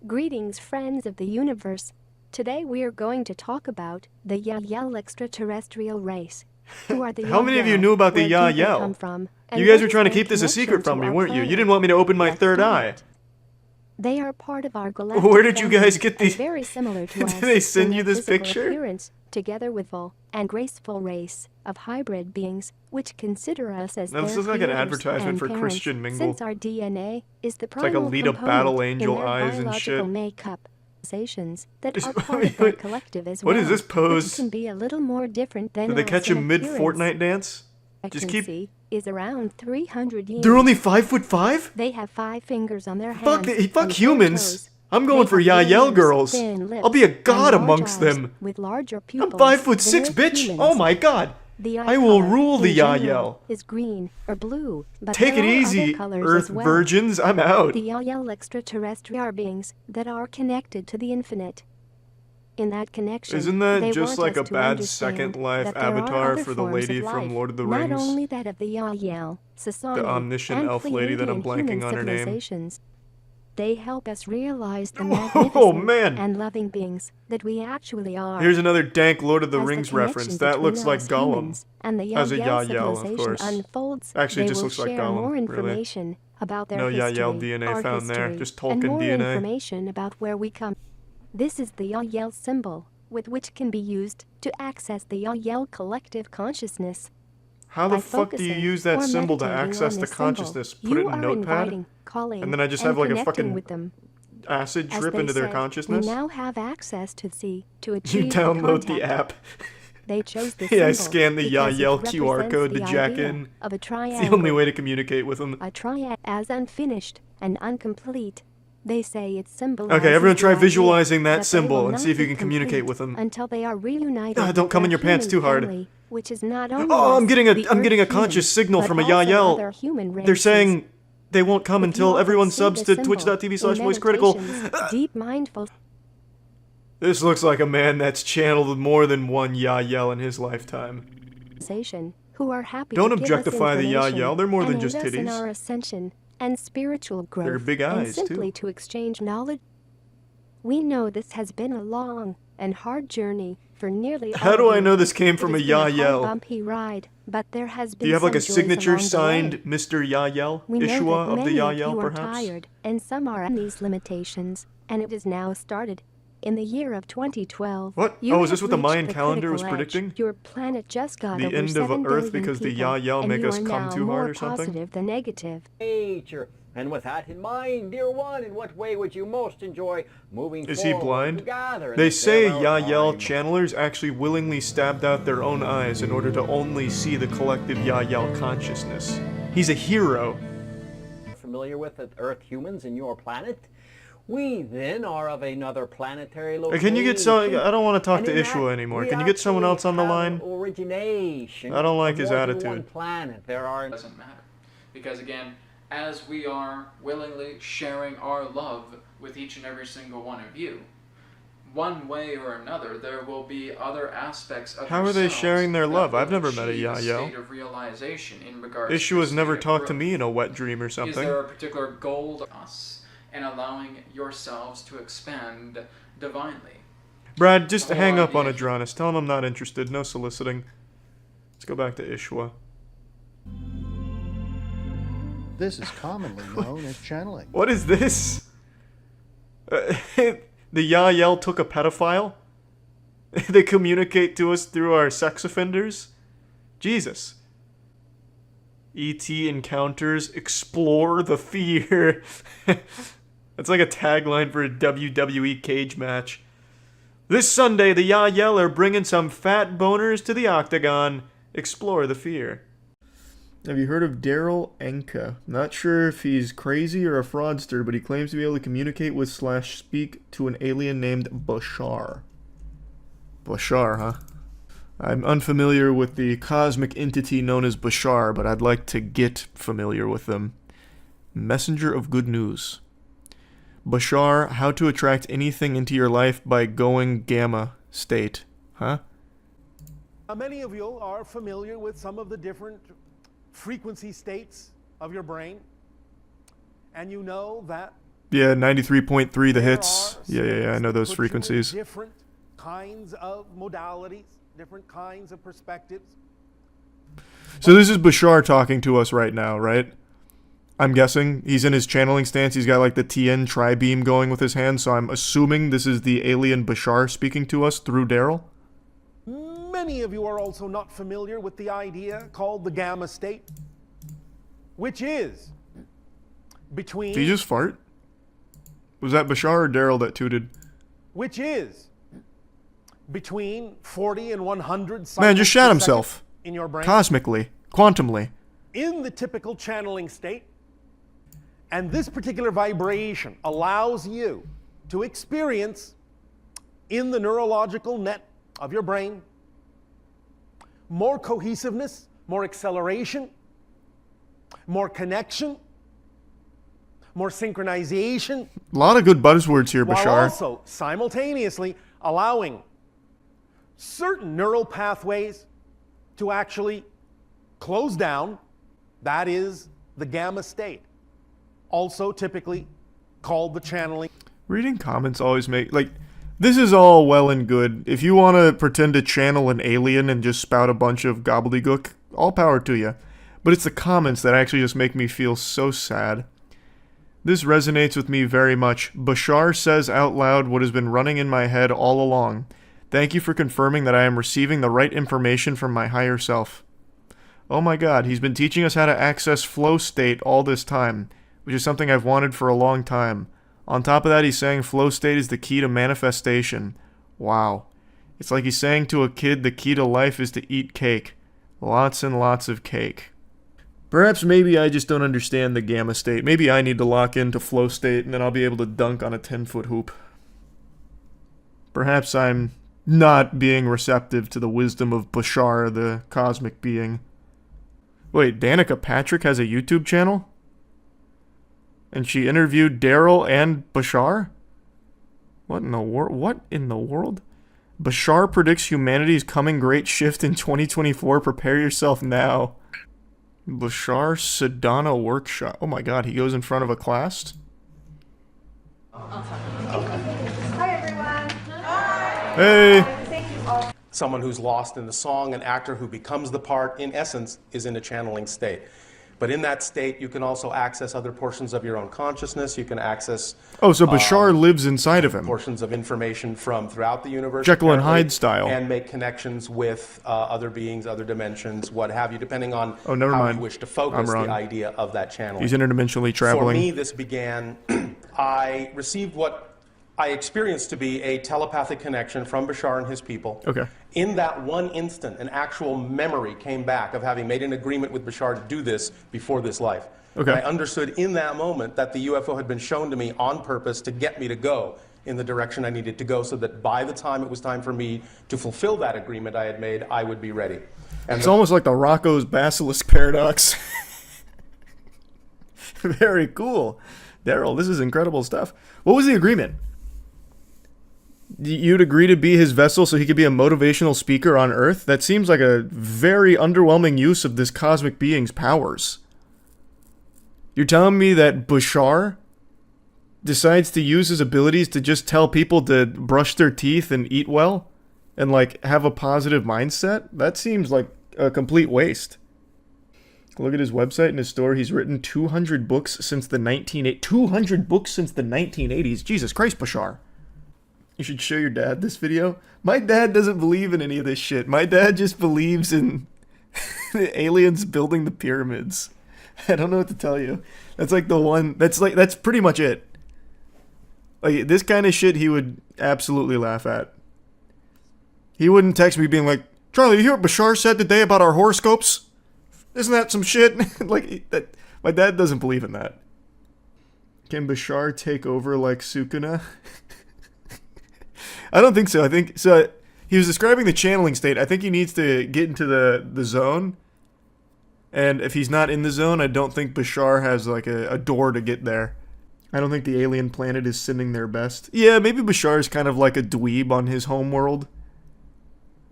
Greetings, friends of the universe. Today we are going to talk about the Yahyel extraterrestrial race. Who are the How many of you knew about the Yahyel? You guys were trying to keep this a secret from me, weren't you? You didn't want me to open my third eye. They are part of our galactic Where did you guys get these? Very similar to us. Did they send you this picture? Appearance, together with full and graceful race of hybrid beings, which consider us as now, this is like an advertisement for Christian Mingle. Since our DNA is the it's like a Lita Battle Angel eyes and shit. Makeup. That are part of our collective as well. What is this pose? Can be a little more different than did they catch a mid-Fortnite dance? Just keep. Is around 300 years. They're only 5'5"? They have 5 fingers on their hands. Fuck humans. I'm going for Yahyel girls. I'll be a god amongst them. With larger pupils. I'm 5'6", bitch. Humans. Oh my god. I will rule the Yahyel. Is green or blue, but take it easy, Earth well. virgins. I'm out. The Yahyel extraterrestrial are beings that are connected to the infinite. In that connection, isn't that just like a bad Second Life avatar for the lady from Lord of the Rings? Not only that of the Yahyel, the omniscient elf lady that I'm blanking on her name. They help us realize the Oh, magnificent man. and loving beings that we actually are. Here's another dank Lord of the As Rings connection reference. That looks between like us Gollum. humans and the As a Yahyel Yahyel, of civilization course. unfolds, Actually, it they just will looks like share Gollum, more really. information about their No history, Yahyel DNA our found there, history, just and Tolkien more DNA. information about where we come. This is the Yahyel symbol, with which can be used to access the Yahyel collective consciousness. How the By fuck do you focusing use that or symbol to meditating access on the this symbol, consciousness? Put you it in are Notepad? inviting, calling, And then I just and have like a connecting fucking with them. acid As drip they into their say, consciousness? We now have access to You achieve download the contact. app. They chose the Yeah, I symbol scan the because it Yahyel QR represents code the to jack idea in. of a It's the only triangle. way to communicate with them. A triad as unfinished and incomplete. They say it symbolizes Okay, everyone try the idea visualizing that they symbol will and not see if you be can communicate complete with them. until they are reunited. Ah, don't with come in their your pants human too hard. family, which is not only Oh, I'm us, getting the a Earth conscious humans, signal but from a also Yahyel. other human They're races. saying they won't come If you until often everyone see subs the to symbol twitch.tv/voicecritical. in meditations, deep mindful. This looks like a man that's channeled more than one Yahyel in his lifetime. Who are happy Don't to give us objectify the information Yahyel, they're more than and just aid us in titties. our ascension and spiritual growth, They're big eyes, and simply too. to exchange knowledge. We know this has been a long and hard journey for nearly all How do of I you. know this came It from a has been hard, Yahyel? bumpy ride, but there has been Do you have like a some joys signature along the signed way. Mr. Yahyel? We know Ishua that of the many of Yahyel, you are perhaps? tired, and some are in these limitations, and it is now started. In the year of 2012, What? you Oh, is this have what the reached Mayan calendar was critical edge. predicting? Your planet just got The over end of 7 Earth billion because the people, Yahyel and make you us are come now too more hard or something? positive than negative. Nature. And with that in mind, dear one, in what way would you most enjoy moving Is he forward blind? together in They this say farewell Yahyel time? channelers actually willingly stabbed out their own eyes in order to only see the collective Yahyel consciousness. He's a hero. Familiar with the Earth humans in your planet? We then are of another planetary location. Can you get some? I don't want to talk And to in Ishua that, anymore. we Can you get someone actually else on the have line? Origination. I don't like of his more than attitude. one planet. There are. It doesn't matter, because again, as we are willingly sharing our love with each and every single one of you, one way or another, there will be other aspects of How are they yourselves sharing their that love? will I've never met a achieve Yahyel. state of realization in regards Ishua's to never state of talked to growth. me in a wet dream or Is something. there a particular goal to us and allowing yourselves to expand divinely? Brad, just The whole hang up on idea- Adronis. Tell him I'm not interested. No soliciting. Let's go back to Ishua. This is commonly known as channeling. What is this? The Yahyel took a pedophile? They communicate to us through our sex offenders? Jesus. E.T. encounters, explore the fear. That's like a tagline for a WWE cage match. This Sunday, the Yahyel are bringing some fat boners to the octagon. Explore the fear. Have you heard of Daryl Enka? Not sure if he's crazy or a fraudster, but he claims to be able to communicate with / speak to an alien named Bashar. Bashar, huh? I'm unfamiliar with the cosmic entity known as Bashar, but I'd like to get familiar with them. Messenger of good news. Bashar, how to attract anything into your life by going gamma state. Huh? Many of you are familiar with some of the different frequency states of your brain, and you know that Yeah, 93.3 the there hits. are Yeah, I know those put you in frequencies. different kinds of modalities, different kinds of perspectives. So this is Bashar talking to us right now, right? I'm guessing he's in his channeling stance. He's got like the TN tri-beam going with his hand, so I'm assuming this is the alien Bashar speaking to us through Daryl. Many of you are also not familiar with the idea called the gamma state, which is between... Did he just fart? Was that Bashar or Daryl that tooted? Which is between 40 and 100 cycles Man, just shat per himself. second in your brain. Cosmically. Quantumly. In the typical channeling state. And this particular vibration allows you to experience in the neurological net of your brain more cohesiveness, more acceleration, more connection, more synchronization. A lot of good buzzwords here, While Bashar. also simultaneously allowing certain neural pathways to actually close down. That is the gamma state. Also typically called the channeling. Reading comments always make, like, this is all well and good. If you want to pretend to channel an alien and just spout a bunch of gobbledygook, all power to you. But it's the comments that actually just make me feel so sad. This resonates with me very much. Bashar says out loud what has been running in my head all along. Thank you for confirming that I am receiving the right information from my higher self. Oh my god, he's been teaching us how to access flow state all this time, which is something I've wanted for a long time. On top of that, he's saying flow state is the key to manifestation. Wow. It's like he's saying to a kid the key to life is to eat cake. Lots and lots of cake. Perhaps maybe I just don't understand the gamma state. Maybe I need to lock into flow state and then I'll be able to dunk on a 10-foot hoop. Perhaps I'm not being receptive to the wisdom of Bashar, the cosmic being. Wait, Danica Patrick has a YouTube channel? And she interviewed Daryl and Bashar? What in the world? What in the world? Bashar predicts humanity's coming great shift in 2024. Prepare yourself now. Bashar Sedana workshop. Oh my god, he goes in front of a class? Hi everyone. Hey. Someone who's lost in the song, an actor who becomes the part, in essence, is in a channeling state. But in that state, you can also access other portions of your own consciousness. You can access... Oh, so Bashar lives inside of him. Portions of information from throughout the universe. Jekyll and Hyde style. And make connections with other beings, other dimensions, what have you, depending on how you wish to focus the idea of that channeling. He's interdimensionally traveling. For me, this began... I received what I experienced to be a telepathic connection from Bashar and his people. Okay. In that one instant, an actual memory came back of having made an agreement with Bashar to do this before this life. Okay. And I understood in that moment that the UFO had been shown to me on purpose to get me to go in the direction I needed to go, so that by the time it was time for me to fulfill that agreement I had made, I would be ready. And it's almost like the Rocco's Basilisk Paradox. Very cool. Daryl, this is incredible stuff. What was the agreement? You'd agree to be his vessel so he could be a motivational speaker on Earth? That seems like a very underwhelming use of this cosmic being's powers. You're telling me that Bashar decides to use his abilities to just tell people to brush their teeth and eat well? And, like, have a positive mindset? That seems like a complete waste. Look at his website and his store. He's written 200 books since the 1980s. 200 books since the 1980s. Jesus Christ, Bashar. You should show your dad this video. My dad doesn't believe in any of this shit. My dad just believes in the aliens building the pyramids. I don't know what to tell you. That's like the one, that's pretty much it. Like, this kind of shit he would absolutely laugh at. He wouldn't text me being like, Charlie, you hear what Bashar said today about our horoscopes? Isn't that some shit? Like, that, my dad doesn't believe in that. Can Bashar take over like Sukuna? I don't think so. I think so. He was describing the channeling state. I think he needs to get into the zone. And if he's not in the zone, I don't think Bashar has like a door to get there. I don't think the alien planet is sending their best. Yeah, maybe Bashar is kind of like a dweeb on his home world.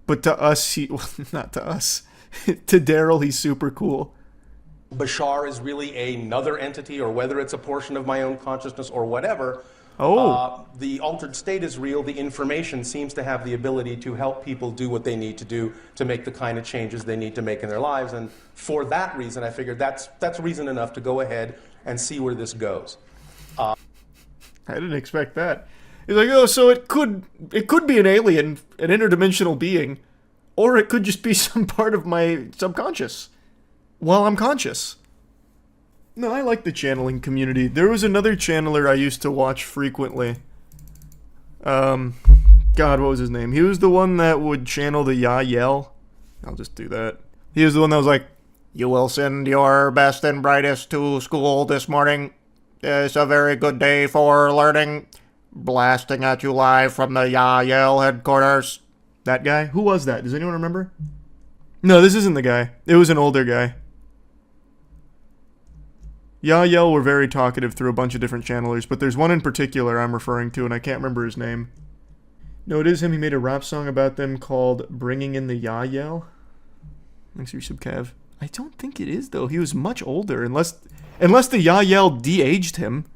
But to us, well, not to us. To Daryl, he's super cool. Bashar is really another entity, or whether it's a portion of my own consciousness or whatever. The altered state is real. The information seems to have the ability to help people do what they need to do to make the kind of changes they need to make in their lives. And for that reason, I figured that's reason enough to go ahead and see where this goes. I didn't expect that. He's like, oh, so it could be an alien, an interdimensional being, or it could just be some part of my subconscious while I'm conscious. No, I like the channeling community. There was another channeler I used to watch frequently. God, what was his name? He was the one that would channel the Yael. I'll just do that. He was the one that was like, you will send your best and brightest to school this morning. It's a very good day for learning. Blasting at you live from the Yael headquarters. That guy? Who was that? Does anyone remember? No, this isn't the guy. It was an older guy. Yael were very talkative through a bunch of different channelers, but there's one in particular I'm referring to, and I can't remember his name. No, it is him. He made a rap song about them called Bringing in the Yael. Thanks for your sub, Kev. I don't think it is, though. He was much older, unless the Yael de-aged him.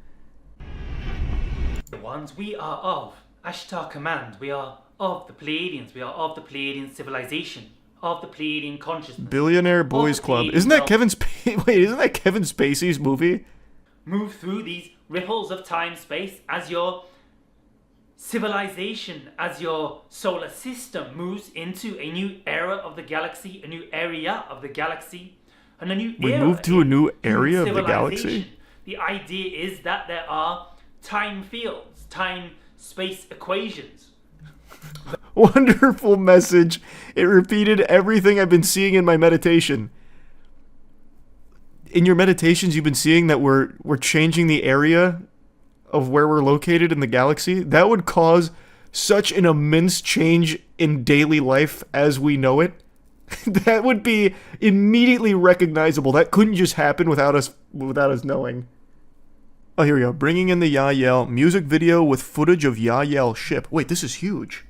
The ones we are of Ashtar Command. We are of the Pleiadians. We are of the Pleiadian civilization. Of the Pleiadian consciousness. Billionaire Boys Club. Isn't that Kevin Spacey's movie? Move through these ripples of time-space as your civilization, as your solar system moves into a new era of the galaxy, a new area of the galaxy, and a new We era moved to a new in area of the civilization. galaxy? The idea is that there are time fields, time-space equations. Wonderful message. It repeated everything I've been seeing in my meditation. In your meditations, you've been seeing that we're changing the area of where we're located in the galaxy. That would cause such an immense change in daily life as we know it. That would be immediately recognizable. That couldn't just happen without us knowing. Oh, here we go. Bringing in the Yahyel music video with footage of Yahyel ship. Wait, this is huge.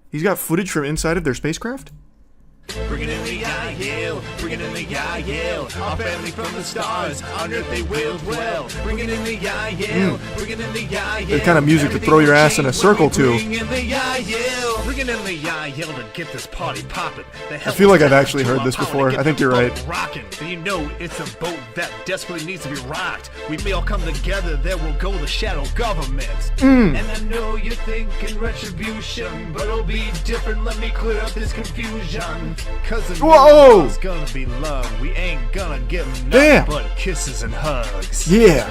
He's got footage from inside of their spacecraft? Bringing in the Yahyel, bringing in the Yahyel, our family from the stars, on earth they will dwell. Bringing in the Yahyel, bringing in the Yahyel. The kind of music to throw your ass in a circle to. Bringing in the Yahyel, bringing in the Yahyel to get this party popping. I feel like I've actually heard this before. I think you're right. Rocking, you know it's a boat that desperately needs to be rocked. We may all come together, there will go the shadow government. And I know you're thinking retribution, but it'll be different. Let me clear up this confusion. Cause the Whoa! It's gonna be love. We ain't gonna give them Damn. nothing but kisses and hugs. Yeah.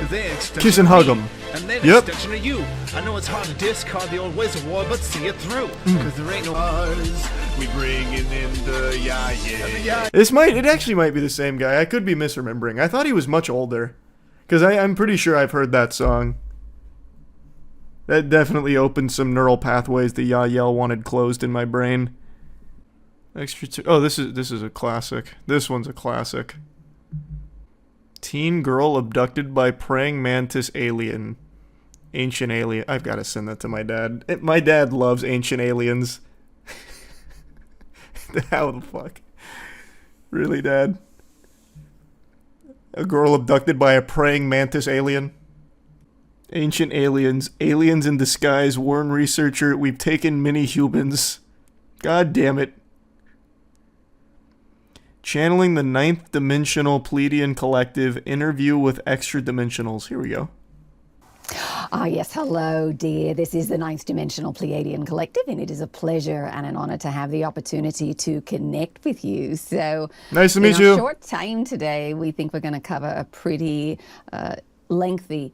Kiss and hug them. And then Yep. extension of you. I know it's hard to discard the old ways of war, but see it through. Cause there ain't no ours. We bringing in the Yahyel. It actually might be the same guy. I could be misremembering. I thought he was much older. Because I'm pretty sure I've heard that song. That definitely opened some neural pathways the Yahyel wanted closed in my brain. Oh, this is a classic. This one's a classic. Teen girl abducted by praying mantis alien. Ancient alien. I've got to send that to my dad. My dad loves ancient aliens. How the fuck? Really, Dad? A girl abducted by a praying mantis alien? Ancient aliens. Aliens in disguise. Warn researcher. We've taken many humans. God damn it. Channeling the ninth dimensional Pleiadian collective. Interview with extra dimensionals. Here we go. Ah, yes. Hello, dear. This is the Ninth Dimensional Pleiadian Collective, and it is a pleasure and an honor to have the opportunity to connect with you. So, nice to meet you. In a short time today, we think we're going to cover a pretty lengthy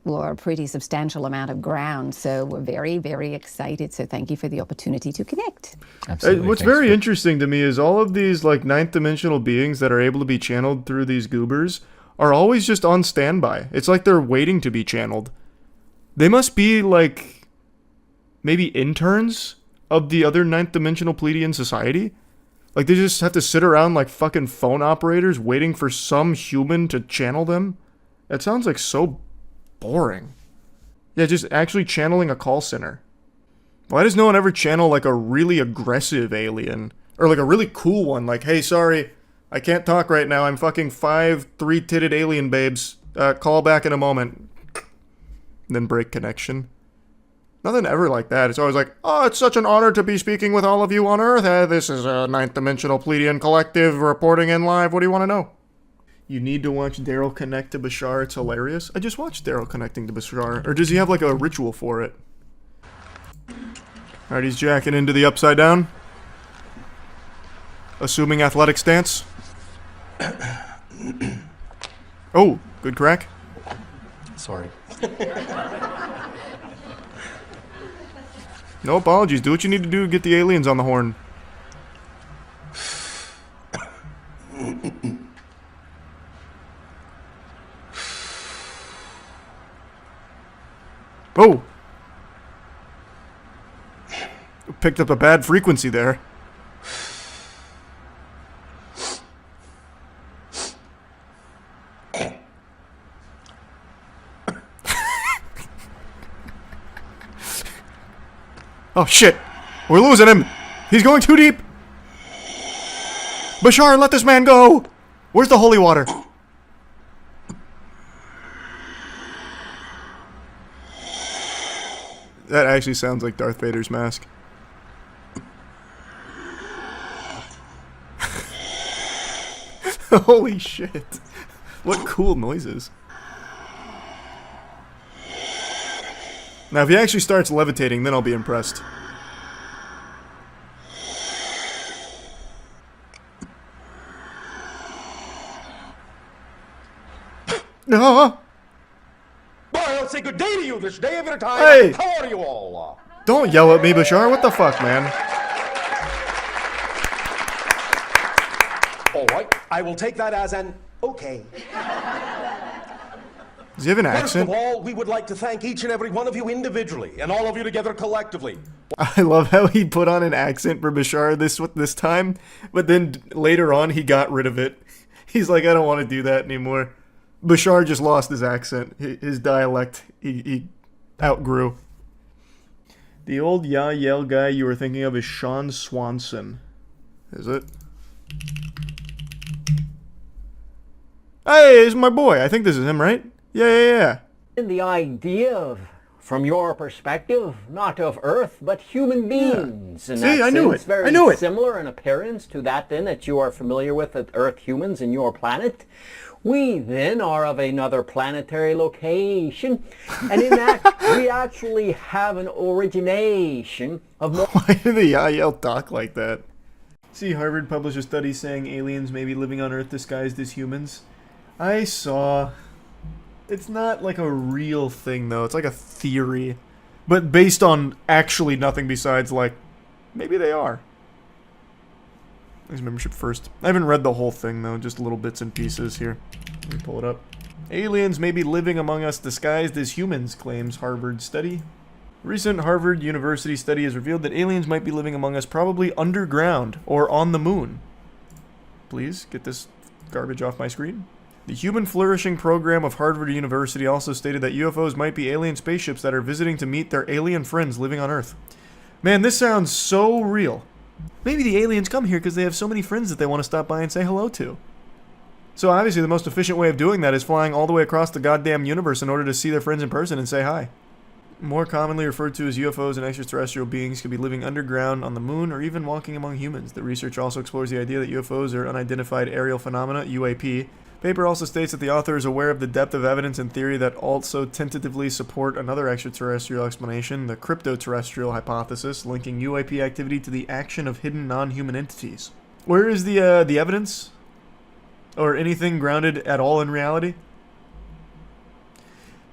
or a pretty substantial amount of ground. So we're very, very excited. So thank you for the opportunity to connect. Absolutely. What's very interesting to me is all of these like ninth dimensional beings that are able to be channeled through these goobers are always just on standby. It's like they're waiting to be channeled. They must be like maybe interns of the other ninth dimensional Pleiadian society. Like they just have to sit around like fucking phone operators waiting for some human to channel them. That sounds like so boring. Yeah, just actually channeling a call center. Why does no one ever channel like a really aggressive alien? Or like a really cool one, like, hey, sorry, I can't talk right now. I'm fucking 5 3-titted alien babes. Call back in a moment. And then break connection. Nothing ever like that. It's always like, oh, it's such an honor to be speaking with all of you on Earth. This is a ninth dimensional Pleiadian collective reporting in live. What do you want to know? You need to watch Daryl connect to Bashar. It's hilarious. I just watched Daryl connecting to Bashar. Or does he have like a ritual for it? Alright, he's jacking into the upside down. Assuming athletic stance. Oh, good crack. Sorry. No apologies. Do what you need to do to get the aliens on the horn. Oh! Picked up a bad frequency there. Oh shit! We're losing him! He's going too deep! Bashar, let this man go! Where's the holy water? That actually sounds like Darth Vader's mask. Holy shit. What cool noises. Now, if he actually starts levitating, then I'll be impressed. No. Boy, I'll say good day to you this day of your time. Hey! How are you all? Don't yell at me, Bashar. What the fuck, man? All right, I will take that as an okay. Does he have an accent? First of all, we would like to thank each and every one of you individually, and all of you together collectively. I love how he put on an accent for Bashar this time, but then later on he got rid of it. He's like, I don't want to do that anymore. Bashar just lost his accent, his dialect. He outgrew. The old Yael guy you were thinking of is Sean Swanson. Is it? Hey, it's my boy. I think this is him, right? Yeah. And the idea of, from your perspective, not of Earth, but human beings. Yeah. See, I knew it. Very I knew it. Similar in appearance to that then that you are familiar with Earth humans in your planet. We then are of another planetary location, and in that we actually have an origination of... Why do the Yael talk like that? See, Harvard published a study saying aliens may be living on Earth disguised as humans. I saw... It's not like a real thing, though. It's like a theory. But based on actually nothing besides, like, maybe they are. There's membership first. I haven't read the whole thing, though. Just little bits and pieces here. Let me pull it up. Aliens may be living among us disguised as humans, claims Harvard study. Recent Harvard University study has revealed that aliens might be living among us probably underground or on the moon. Please, get this garbage off my screen. The Human Flourishing Program of Harvard University also stated that UFOs might be alien spaceships that are visiting to meet their alien friends living on Earth. Man, this sounds so real. Maybe the aliens come here because they have so many friends that they want to stop by and say hello to. So obviously the most efficient way of doing that is flying all the way across the goddamn universe in order to see their friends in person and say hi. More commonly referred to as UFOs and extraterrestrial beings could be living underground on the moon or even walking among humans. The research also explores the idea that UFOs are unidentified aerial phenomena, UAP. Paper also states that the author is aware of the depth of evidence and theory that also tentatively support another extraterrestrial explanation, the cryptoterrestrial hypothesis, linking UAP activity to the action of hidden non-human entities. Where is the evidence? Or anything grounded at all in reality?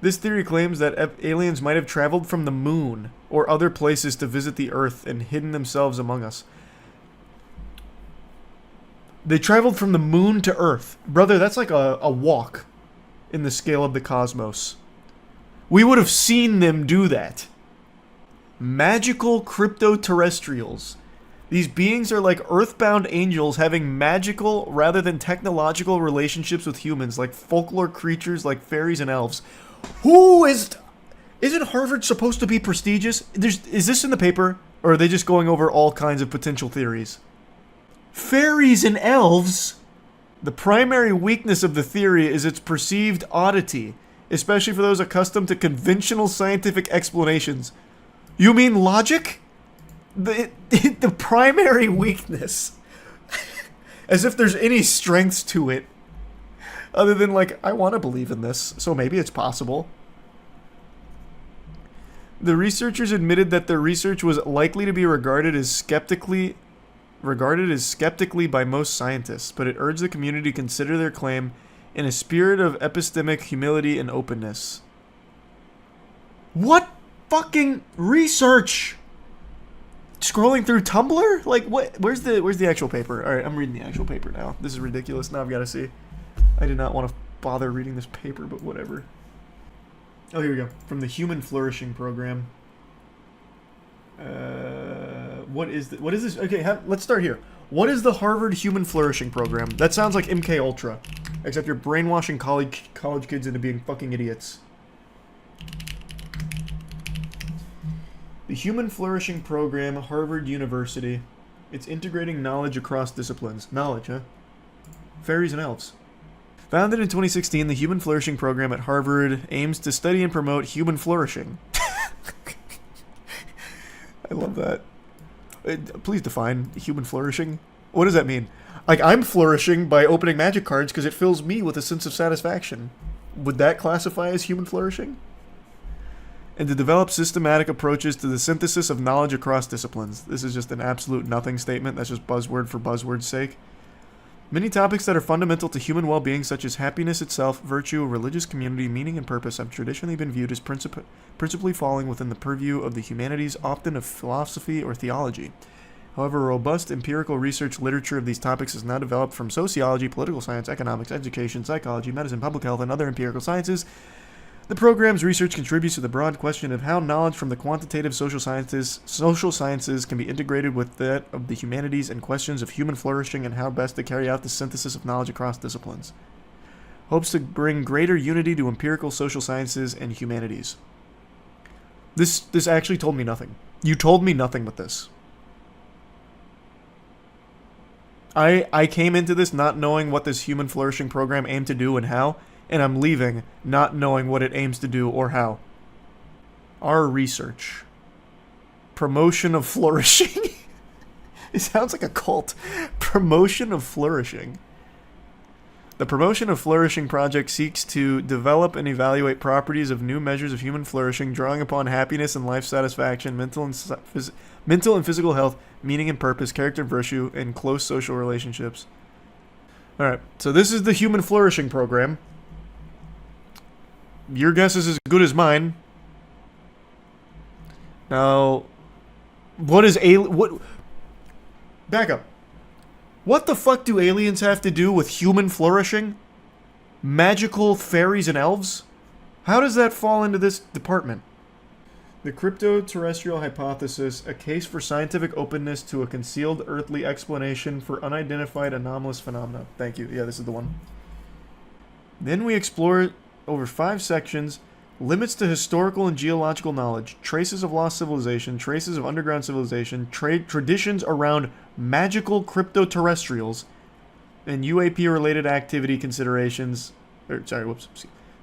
This theory claims that aliens might have traveled from the moon or other places to visit the Earth and hidden themselves among us. They traveled from the moon to Earth. Brother, that's like a walk in the scale of the cosmos. We would have seen them do that. Magical cryptoterrestrials. These beings are like earthbound angels having magical rather than technological relationships with humans, like folklore creatures like fairies and elves. Isn't Harvard supposed to be prestigious? Is this in the paper? Or are they just going over all kinds of potential theories? Fairies and elves? The primary weakness of the theory is its perceived oddity, especially for those accustomed to conventional scientific explanations. You mean logic? The primary weakness. As if there's any strengths to it. Other than, like, I want to believe in this, so maybe it's possible. The researchers admitted that their research was likely to be regarded as skeptically by most scientists, but it urged the community to consider their claim in a spirit of epistemic humility and openness. What fucking research? Scrolling through Tumblr? Like, what? Where's the actual paper? Alright, I'm reading the actual paper now. This is ridiculous. Now I've got to see. I did not want to bother reading this paper, but whatever. Oh, here we go. From the Human Flourishing Program. What is this? Okay, let's start here. What is the Harvard Human Flourishing Program? That sounds like MK Ultra, except you're brainwashing college kids into being fucking idiots. The Human Flourishing Program, Harvard University. It's integrating knowledge across disciplines. Knowledge, huh? Fairies and elves. Founded in 2016, the Human Flourishing Program at Harvard aims to study and promote human flourishing. I love that. Please define human flourishing. What does that mean? Like, I'm flourishing by opening magic cards because it fills me with a sense of satisfaction. Would that classify as human flourishing? And to develop systematic approaches to the synthesis of knowledge across disciplines. This is just an absolute nothing statement. That's just buzzword for buzzword's sake. Many topics that are fundamental to human well-being, such as happiness itself, virtue, religious community, meaning, and purpose, have traditionally been viewed as principally falling within the purview of the humanities, often of philosophy or theology. However, robust empirical research literature of these topics is now developed from sociology, political science, economics, education, psychology, medicine, public health, and other empirical sciences. The program's research contributes to the broad question of how knowledge from the quantitative social sciences can be integrated with that of the humanities and questions of human flourishing and how best to carry out the synthesis of knowledge across disciplines. Hopes to bring greater unity to empirical social sciences and humanities. This actually told me nothing. You told me nothing with this. I came into this not knowing what this human flourishing program aimed to do and how, and I'm leaving not knowing what it aims to do or how. Our research. Promotion of flourishing. It sounds like a cult. Promotion of flourishing. The Promotion of Flourishing project seeks to develop and evaluate properties of new measures of human flourishing, drawing upon happiness and life satisfaction, mental and physical health, meaning and purpose, character and virtue, and close social relationships. Alright, so this is the Human Flourishing Program. Your guess is as good as mine. Now, what is back up. What the fuck do aliens have to do with human flourishing? Magical fairies and elves? How does that fall into this department? The crypto-terrestrial hypothesis, a case for scientific openness to a concealed earthly explanation for unidentified anomalous phenomena. Thank you. Yeah, this is the one. Then we explore over 5 sections, limits to historical and geological knowledge, traces of lost civilization, traces of underground civilization, traditions around magical crypto-terrestrials, and UAP-related activity considerations, and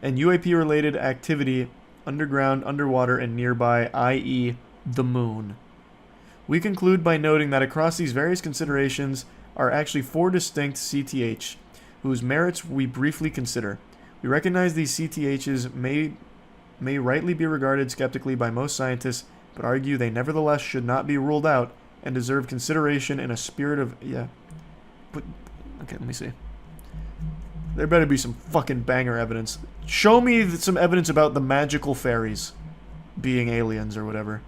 UAP-related activity underground, underwater, and nearby, i.e. the moon. We conclude by noting that across these various considerations are actually 4 distinct CTH, whose merits we briefly consider. We recognize these CTHs may rightly be regarded skeptically by most scientists, but argue they nevertheless should not be ruled out and deserve consideration in a spirit of... Yeah. But, okay, let me see. There better be some fucking banger evidence. Show me some evidence about the magical fairies being aliens or whatever.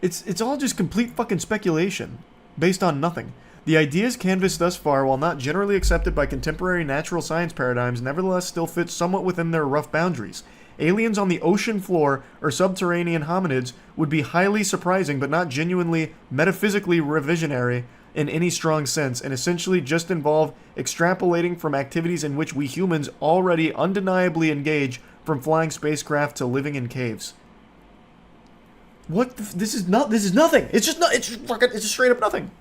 It's all just complete fucking speculation, based on nothing. The ideas canvassed thus far, while not generally accepted by contemporary natural science paradigms, nevertheless still fit somewhat within their rough boundaries. Aliens on the ocean floor or subterranean hominids would be highly surprising, but not genuinely metaphysically revisionary in any strong sense, and essentially just involve extrapolating from activities in which we humans already undeniably engage, from flying spacecraft to living in caves. What? This is nothing. It's just straight up nothing.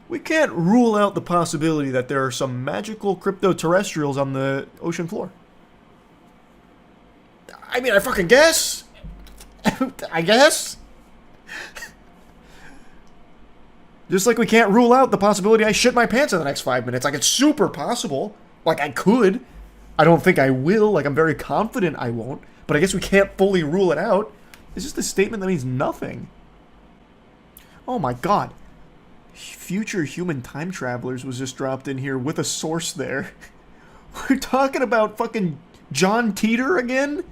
We can't rule out the possibility that there are some magical crypto-terrestrials on the ocean floor. I mean, I fucking guess. I guess. Just like we can't rule out the possibility I shit my pants in the next 5 minutes. Like, it's super possible. Like, I could. I don't think I will. Like, I'm very confident I won't. But I guess we can't fully rule it out. It's just a statement that means nothing. Oh my god. Future human time travelers was just dropped in here with a source there. We're talking about fucking John Teeter again?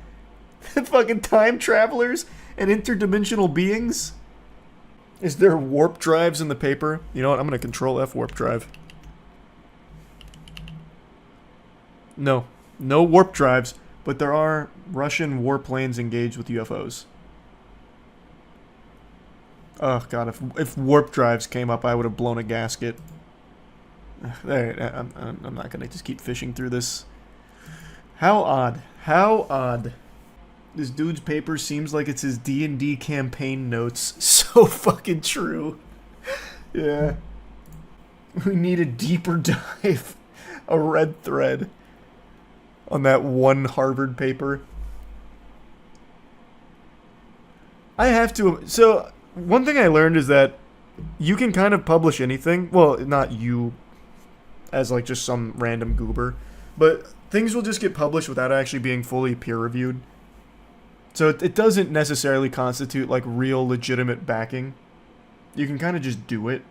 Fucking time travelers and interdimensional beings? Is there warp drives in the paper? You know what? I'm going to control F warp drive. No. No warp drives, but there are Russian warplanes engaged with UFOs. Oh god, if warp drives came up, I would have blown a gasket. There, I'm not gonna just keep fishing through this. How odd. How odd. This dude's paper seems like it's his D&D campaign notes. So fucking true. Yeah. We need a deeper dive. A red thread. On that one Harvard paper. I have to. So, one thing I learned is that you can kind of publish anything. Well, not you as like just some random goober, but things will just get published without actually being fully peer reviewed. So it doesn't necessarily constitute like real legitimate backing. You can kind of just do it.